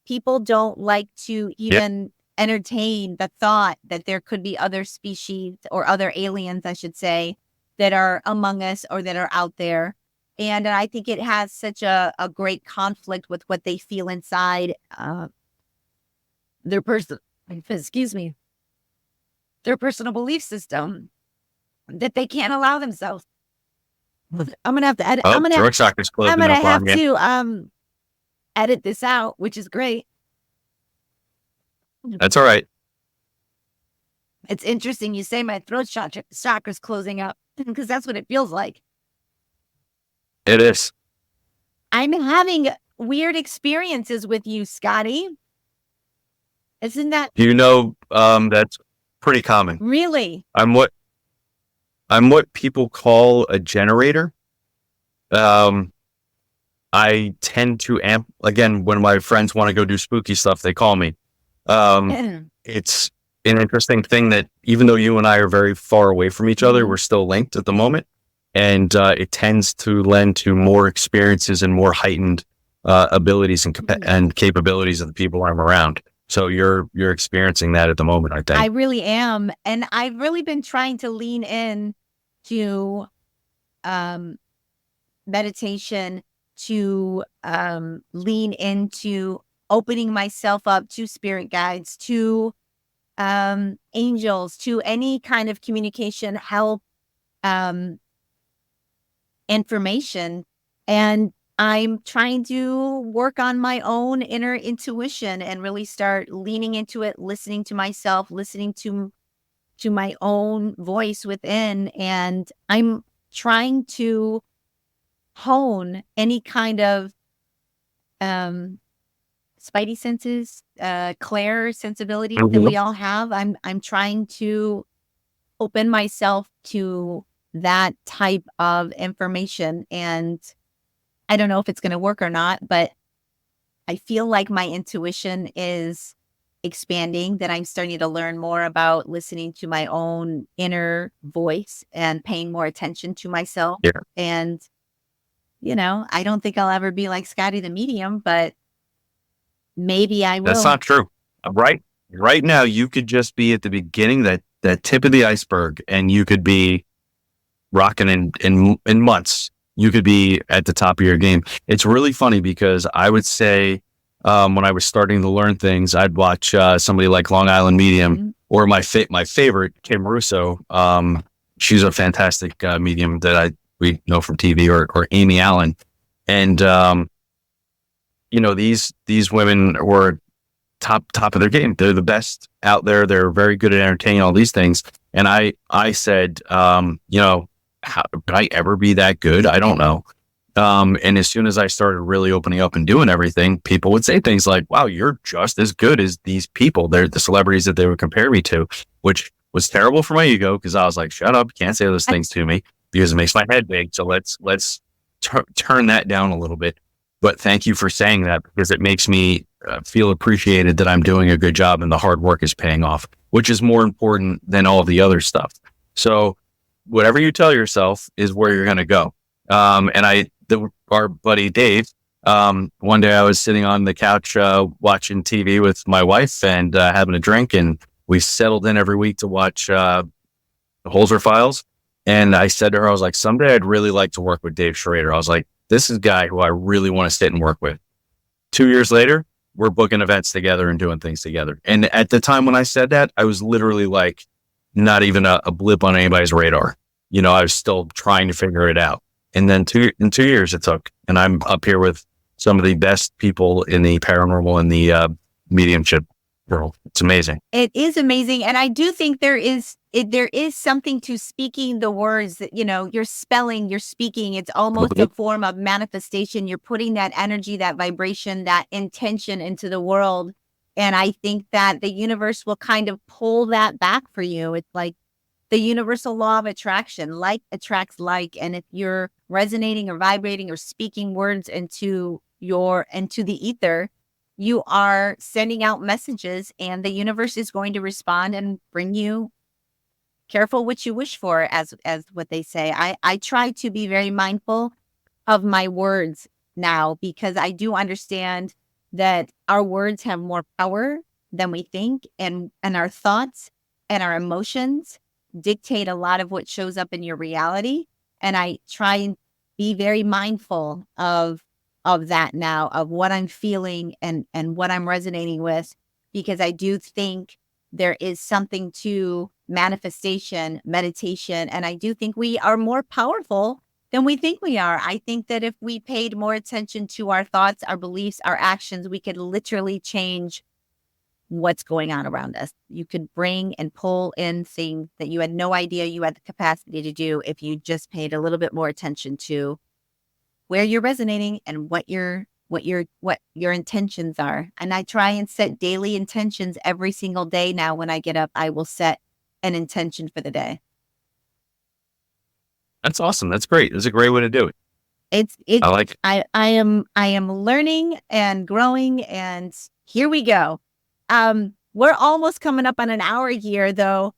Speaker 1: People don't like to even entertain the thought that there could be other species or other aliens, I should say, that are among us or that are out there. And I think it has such a great conflict with what they feel inside their personal belief system, that they can't allow themselves. I'm gonna have to edit. I'm gonna have to edit this out, which is great.
Speaker 2: That's all right.
Speaker 1: It's interesting you say my throat chakra's closing up, because that's what it feels like.
Speaker 2: It is.
Speaker 1: I'm having weird experiences with you, Scotty. Isn't that?
Speaker 2: That's pretty common.
Speaker 1: Really?
Speaker 2: I'm what people call a generator. I tend to again, when my friends want to go do spooky stuff, they call me. It's an interesting thing that even though you and I are very far away from each other, we're still linked at the moment. And it tends to lend to more experiences and more heightened abilities and capabilities of the people I'm around. So you're experiencing that at the moment, I think.
Speaker 1: I really am. And I've really been trying to lean in to meditation to lean into opening myself up to spirit guides, to angels, to any kind of communication, help, information. And I'm trying to work on my own inner intuition and really start leaning into it, listening to myself, listening to my own voice within. And I'm trying to hone any kind of um spidey senses, clair sensibilities that we all have. I'm trying to open myself to that type of information. And I don't know if it's going to work or not, but I feel like my intuition is expanding, that I'm starting to learn more about listening to my own inner voice and paying more attention to myself.
Speaker 2: Yeah.
Speaker 1: And, I don't think I'll ever be like Scotty the Medium, but maybe I
Speaker 2: That's
Speaker 1: will.
Speaker 2: not true. Right now, you could just be at the beginning, that tip of the iceberg, and you could be rocking in months. You could be at the top of your game. It's really funny because I would say when I was starting to learn things, I'd watch somebody like Long Island Medium
Speaker 1: Mhm.
Speaker 2: or my favorite, Kim Russo. She's a fantastic medium that we know from TV, or Amy Allen. And these women were top of their game. They're the best out there. They're very good at entertaining all these things. And I said, how could I ever be that good? I don't know. And as soon as I started really opening up and doing everything, people would say things like, wow, you're just as good as these people. They're the celebrities that they would compare me to, which was terrible for my ego, because I was like, shut up, you can't say those things to me, because it makes my head big. So let's turn that down a little bit. But thank you for saying that, because it makes me feel appreciated that I'm doing a good job and the hard work is paying off, which is more important than all the other stuff. So whatever you tell yourself is where you're going to go. And our buddy Dave, one day I was sitting on the couch watching TV with my wife and having a drink, and we settled in every week to watch the Holzer Files. And I said to her, I was like, someday I'd really like to work with Dave Schrader. I was like, this is a guy who I really want to sit and work with. 2 years later, we're booking events together and doing things together. And at the time when I said that, I was literally like, not even a blip on anybody's radar. I was still trying to figure it out. And then in 2 years it took, and I'm up here with some of the best people in the paranormal and the mediumship world. It's amazing.
Speaker 1: It is amazing. And I do think there is something to speaking the words that, you're spelling, you're speaking. It's almost a form of manifestation. You're putting that energy, that vibration, that intention into the world. And I think that the universe will kind of pull that back for you. It's like the universal law of attraction, like attracts like. And if you're resonating or vibrating or speaking words into the ether, you are sending out messages, and the universe is going to respond and bring you. Careful what you wish for, as what they say. I try to be very mindful of my words now, because I do understand that our words have more power than we think, and our thoughts and our emotions dictate a lot of what shows up in your reality. And I try and be very mindful of that now, of what I'm feeling and what I'm resonating with, because I do think there is something to manifestation, meditation, and I do think we are more powerful than we think we are. I think that if we paid more attention to our thoughts, our beliefs, our actions, we could literally change what's going on around us. You could bring and pull in things that you had no idea you had the capacity to do if you just paid a little bit more attention to where you're resonating and what your intentions are. And I try and set daily intentions every single day. Now, when I get up, I will set an intention for the day.
Speaker 2: That's awesome. That's great. It's a great way to do it. I like it.
Speaker 1: I am learning and growing, and here we go. We're almost coming up on an hour here, though.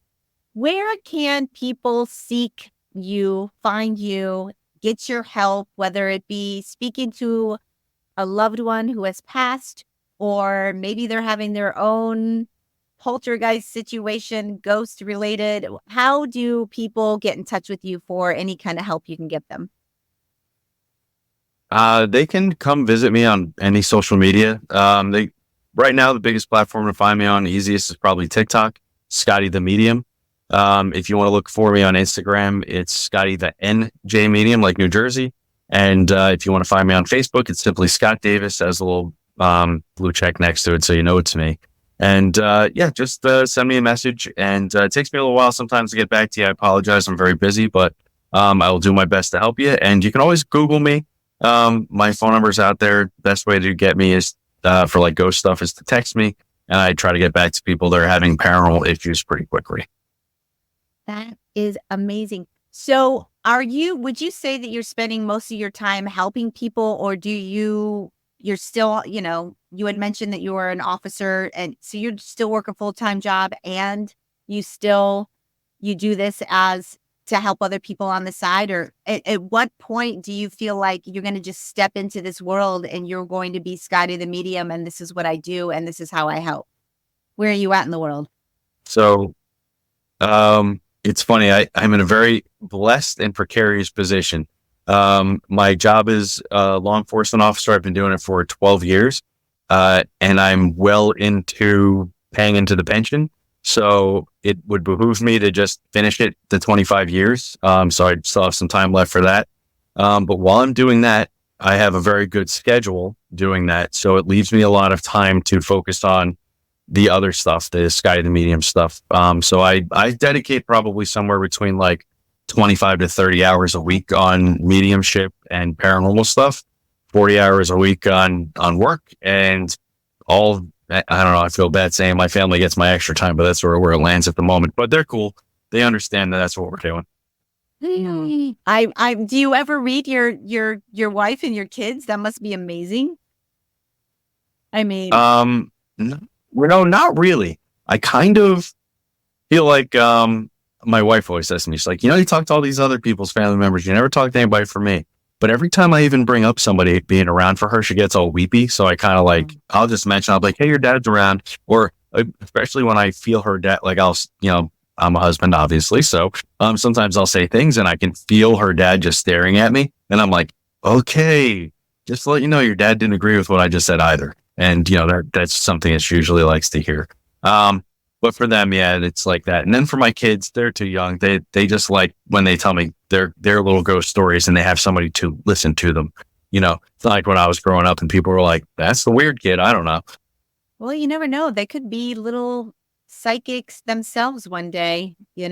Speaker 1: Where can people seek you, find you, get your help, whether it be speaking to a loved one who has passed, or maybe they're having their own poltergeist situation, ghost related? How do people get in touch with you for any kind of help you can give them?
Speaker 2: They can come visit me on any social media. Right now the biggest platform to find me on, easiest, is probably TikTok, Scotty the Medium. If you want to look for me on Instagram, it's Scotty the NJ Medium, like New Jersey. And if you want to find me on Facebook, it's simply Scott Davis, as a little blue check next to it, so you know it's me. And yeah, just send me a message. And it takes me a little while sometimes to get back to you. I apologize, I'm very busy, but I will do my best to help you. And you can always Google me. My phone number's out there. Best way to get me is for like ghost stuff is to text me, and I try to get back to people that are having paranormal issues pretty quickly.
Speaker 1: That is amazing. So would you say that you're spending most of your time helping people, or you're still, you had mentioned that you were an officer, and so you're still work a full-time job, and you do this as to help other people on the side? Or at what point do you feel like you're going to just step into this world and you're going to be Scotty the Medium, and this is what I do and this is how I help? Where are you at in the world?
Speaker 2: So it's funny. I'm in a very blessed and precarious position. My job is a law enforcement officer. I've been doing it for 12 years, and I'm well into paying into the pension. So it would behoove me to just finish it to 25 years. So I still have some time left for that. But while I'm doing that, I have a very good schedule doing that. So it leaves me a lot of time to focus on the other stuff, the Sky the Medium stuff. So I dedicate probably somewhere between like 25 to 30 hours a week on mediumship and paranormal stuff, 40 hours a week on work, and all, I don't know, I feel bad saying my family gets my extra time, but that's where it lands at the moment. But they're cool. They understand that that's what we're doing.
Speaker 1: Do you ever read your wife and your kids? That must be amazing. I mean,
Speaker 2: no, not really. I kind of feel like my wife always says to me, she's like, you talk to all these other people's family members, you never talk to anybody for me. But every time I even bring up somebody being around for her, she gets all weepy. So I kind of like, I'll just mention, I'll be like, hey, your dad's around. Or especially when I feel her dad, like I'm a husband, obviously. So sometimes I'll say things and I can feel her dad just staring at me. And I'm like, okay, just to let you know, your dad didn't agree with what I just said either. And, that's something that she usually likes to hear. But for them, yeah, it's like that. And then for my kids, they're too young. They just like when they tell me their little ghost stories and they have somebody to listen to them. It's not like when I was growing up and people were like, that's the weird kid. I don't know.
Speaker 1: Well, you never know. They could be
Speaker 2: little
Speaker 1: psychics themselves one day, the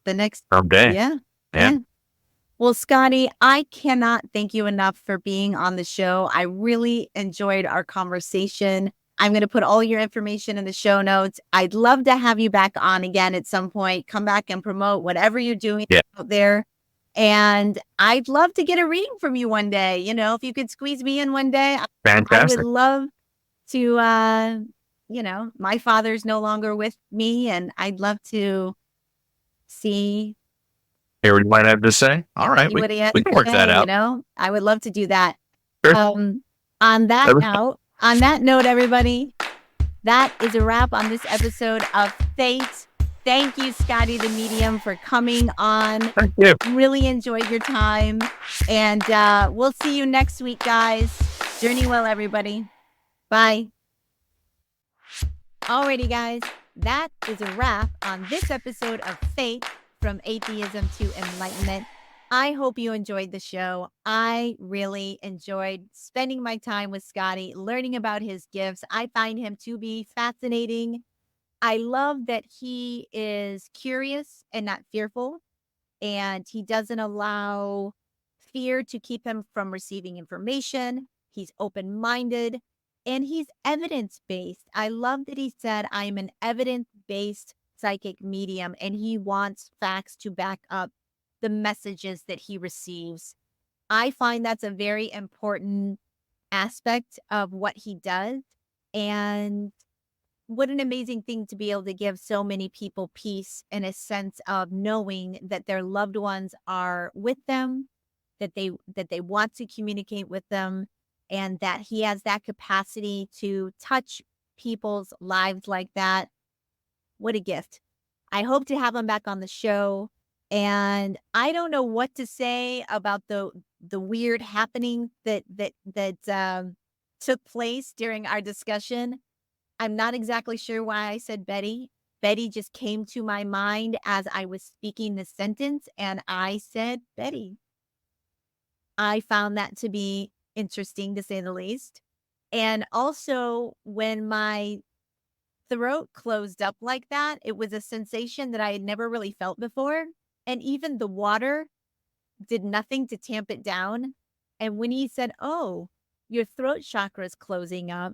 Speaker 1: next
Speaker 2: day.
Speaker 1: Yeah. Well, Scotty, I cannot thank you enough for being on the show. I really enjoyed our conversation. I'm going to put all your information in the show notes. I'd love to have you back on again at some point. Come back and promote whatever you're doing out there. And I'd love to get a reading from you one day. If you could squeeze me in one day,
Speaker 2: Fantastic.
Speaker 1: I would love to, my father's no longer with me, and I'd love to see.
Speaker 2: Hear what you might have to say. All right. We can work that out.
Speaker 1: I would love to do that.
Speaker 2: Sure.
Speaker 1: On that note, everybody, that is a wrap on this episode of F.A.T.E. Thank you, Scotty the Medium, for coming on.
Speaker 2: Thank you.
Speaker 1: Really enjoyed your time. And we'll see you next week, guys. Journey well, everybody. Bye. Alrighty, guys. That is a wrap on this episode of F.A.T.E. From Atheism to Enlightenment. I hope you enjoyed the show. I really enjoyed spending my time with Scotty, learning about his gifts. I find him to be fascinating. I love that he is curious and not fearful, and he doesn't allow fear to keep him from receiving information. He's open-minded, and he's evidence-based. I love that he said, I'm an evidence-based psychic medium, and he wants facts to back up the messages that he receives. I find that's a very important aspect of what he does. And what an amazing thing to be able to give so many people peace and a sense of knowing that their loved ones are with them, that they want to communicate with them, and that he has that capacity to touch people's lives like that. What a gift. I hope to have him back on the show. And I don't know what to say about the the weird happening that took place during our discussion. I'm not exactly sure why I said Betty. Betty just came to my mind as I was speaking the sentence, and I said Betty. I found that to be interesting, to say the least. And also, when my throat closed up like that, it was a sensation that I had never really felt before. And even the water did nothing to tamp it down. And when he said, "Oh, your throat chakra is closing up,"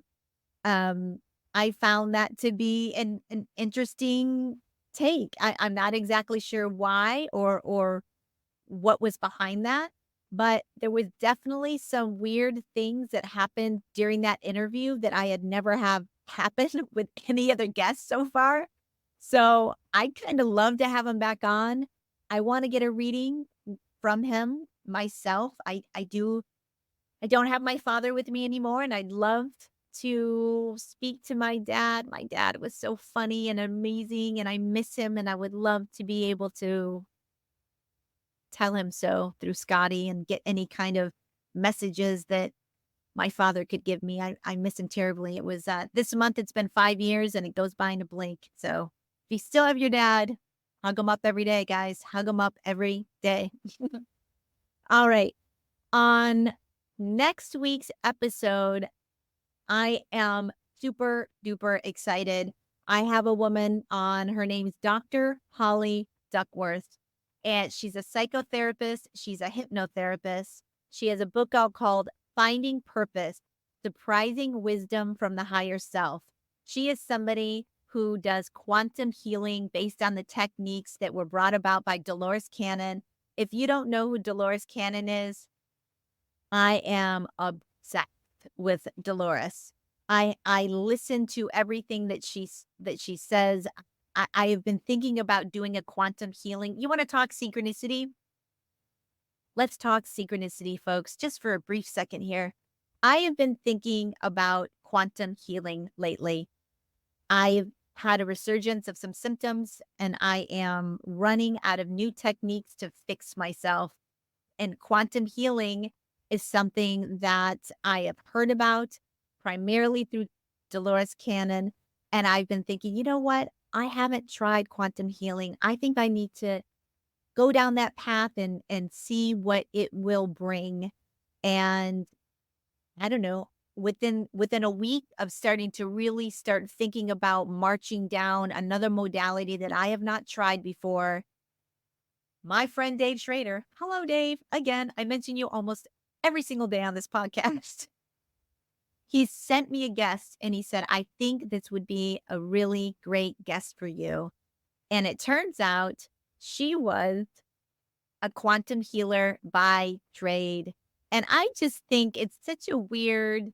Speaker 1: um, I found that to be an interesting take. I'm not exactly sure why or what was behind that, but there was definitely some weird things that happened during that interview that I had never have happened with any other guests so far. So I kind of love to have him back on. I want to get a reading from him myself. I don't have my father with me anymore, and I'd love to speak to my dad. My dad was so funny and amazing, and I miss him, and I would love to be able to tell him so through Scotty and get any kind of messages that my father could give me. I miss him terribly. It was this month, it's been 5 years, and it goes by in a blink. So if you still have your dad, hug him up every day, guys. Hug him up every day. All right. On next week's episode, I am super duper excited. I have a woman on. Her name's Dr. Holly Duckworth, and she's a psychotherapist. She's a hypnotherapist. She has a book out called Finding Purpose, Surprising Wisdom from the Higher Self. She is somebody who does quantum healing based on the techniques that were brought about by Dolores Cannon. If you don't know who Dolores Cannon is, I am obsessed with Dolores. I listen to everything that she says. I have been thinking about doing a quantum healing. You want to talk synchronicity? Let's talk synchronicity, folks, just for a brief second here. I have been thinking about quantum healing lately. I've had a resurgence of some symptoms, and I am running out of new techniques to fix myself. And quantum healing is something that I have heard about primarily through Dolores Cannon. And I've been thinking, you know what? I haven't tried quantum healing. I think I need to go down that path and see what it will bring. And I don't know, within a week of starting to really start thinking about marching down another modality that I have not tried before, my friend Dave Schrader. Hello, Dave. Again, I mention you almost every single day on this podcast. He sent me a guest and he said, I think this would be a really great guest for you. And it turns out she was a quantum healer by trade. And I just think it's such a weird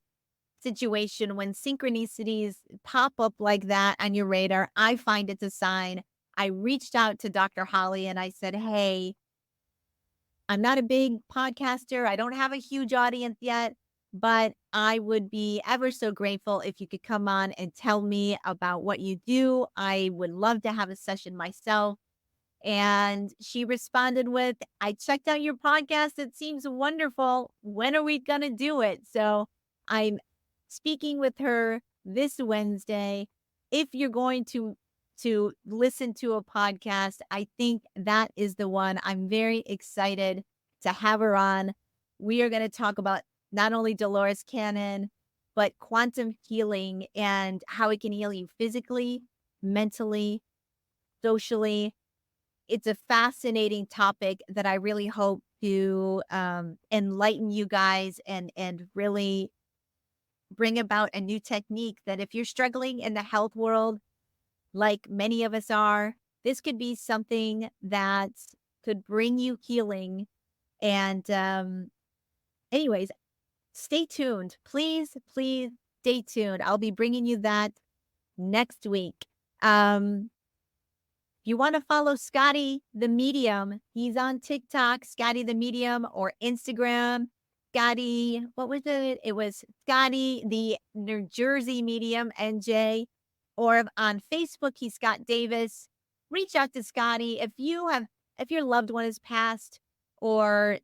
Speaker 1: situation when synchronicities pop up like that on your radar. I find it's a sign. I reached out to Dr. Holly and I said, hey, I'm not a big podcaster. I don't have a huge audience yet, but I would be ever so grateful if you could come on and tell me about what you do. I would love to have a session myself. And she responded with, I checked out your podcast. It seems wonderful. When are we going to do it? So I'm speaking with her this Wednesday. If you're going to listen to a podcast, I think that is the one. I'm very excited to have her on. We are going to talk about not only Dolores Cannon, but quantum healing and how it can heal you physically, mentally, socially. It's a fascinating topic that I really hope to enlighten you guys and really bring about a new technique that if you're struggling in the health world, like many of us are, this could be something that could bring you healing. And anyways, stay tuned. Please, please stay tuned. I'll be bringing you that next week. If you want to follow Scotty the Medium, he's on TikTok, Scotty the Medium, or Instagram. Scotty, what was it? It was Scotty the New Jersey Medium, NJ. Or on Facebook, he's Scott Davis. Reach out to Scotty. If your loved one has passed or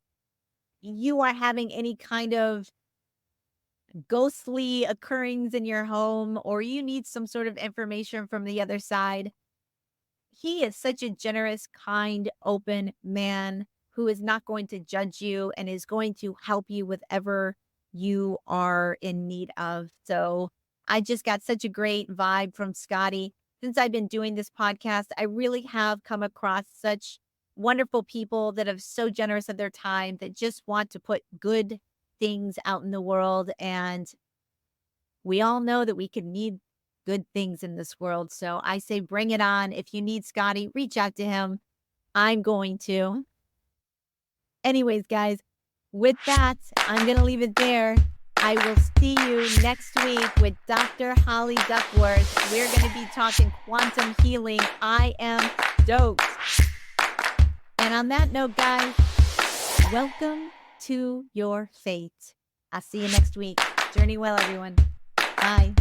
Speaker 1: you are having any kind of ghostly occurrings in your home, or you need some sort of information from the other side, he is such a generous, kind, open man who is not going to judge you and is going to help you with whatever you are in need of. So I just got such a great vibe from Scotty. Since I've been doing this podcast, I really have come across such wonderful people that are so generous of their time, that just want to put good things out in the world. And we all know that we can need good things in this world. So I say, bring it on. If you need Scotty, reach out to him. I'm going to. Anyways, guys, with that, I'm going to leave it there. I will see you next week with Dr. Holly Duckworth. We're going to be talking quantum healing. I am stoked. And on that note, guys, welcome to your fate. I'll see you next week. Journey well, everyone. Bye.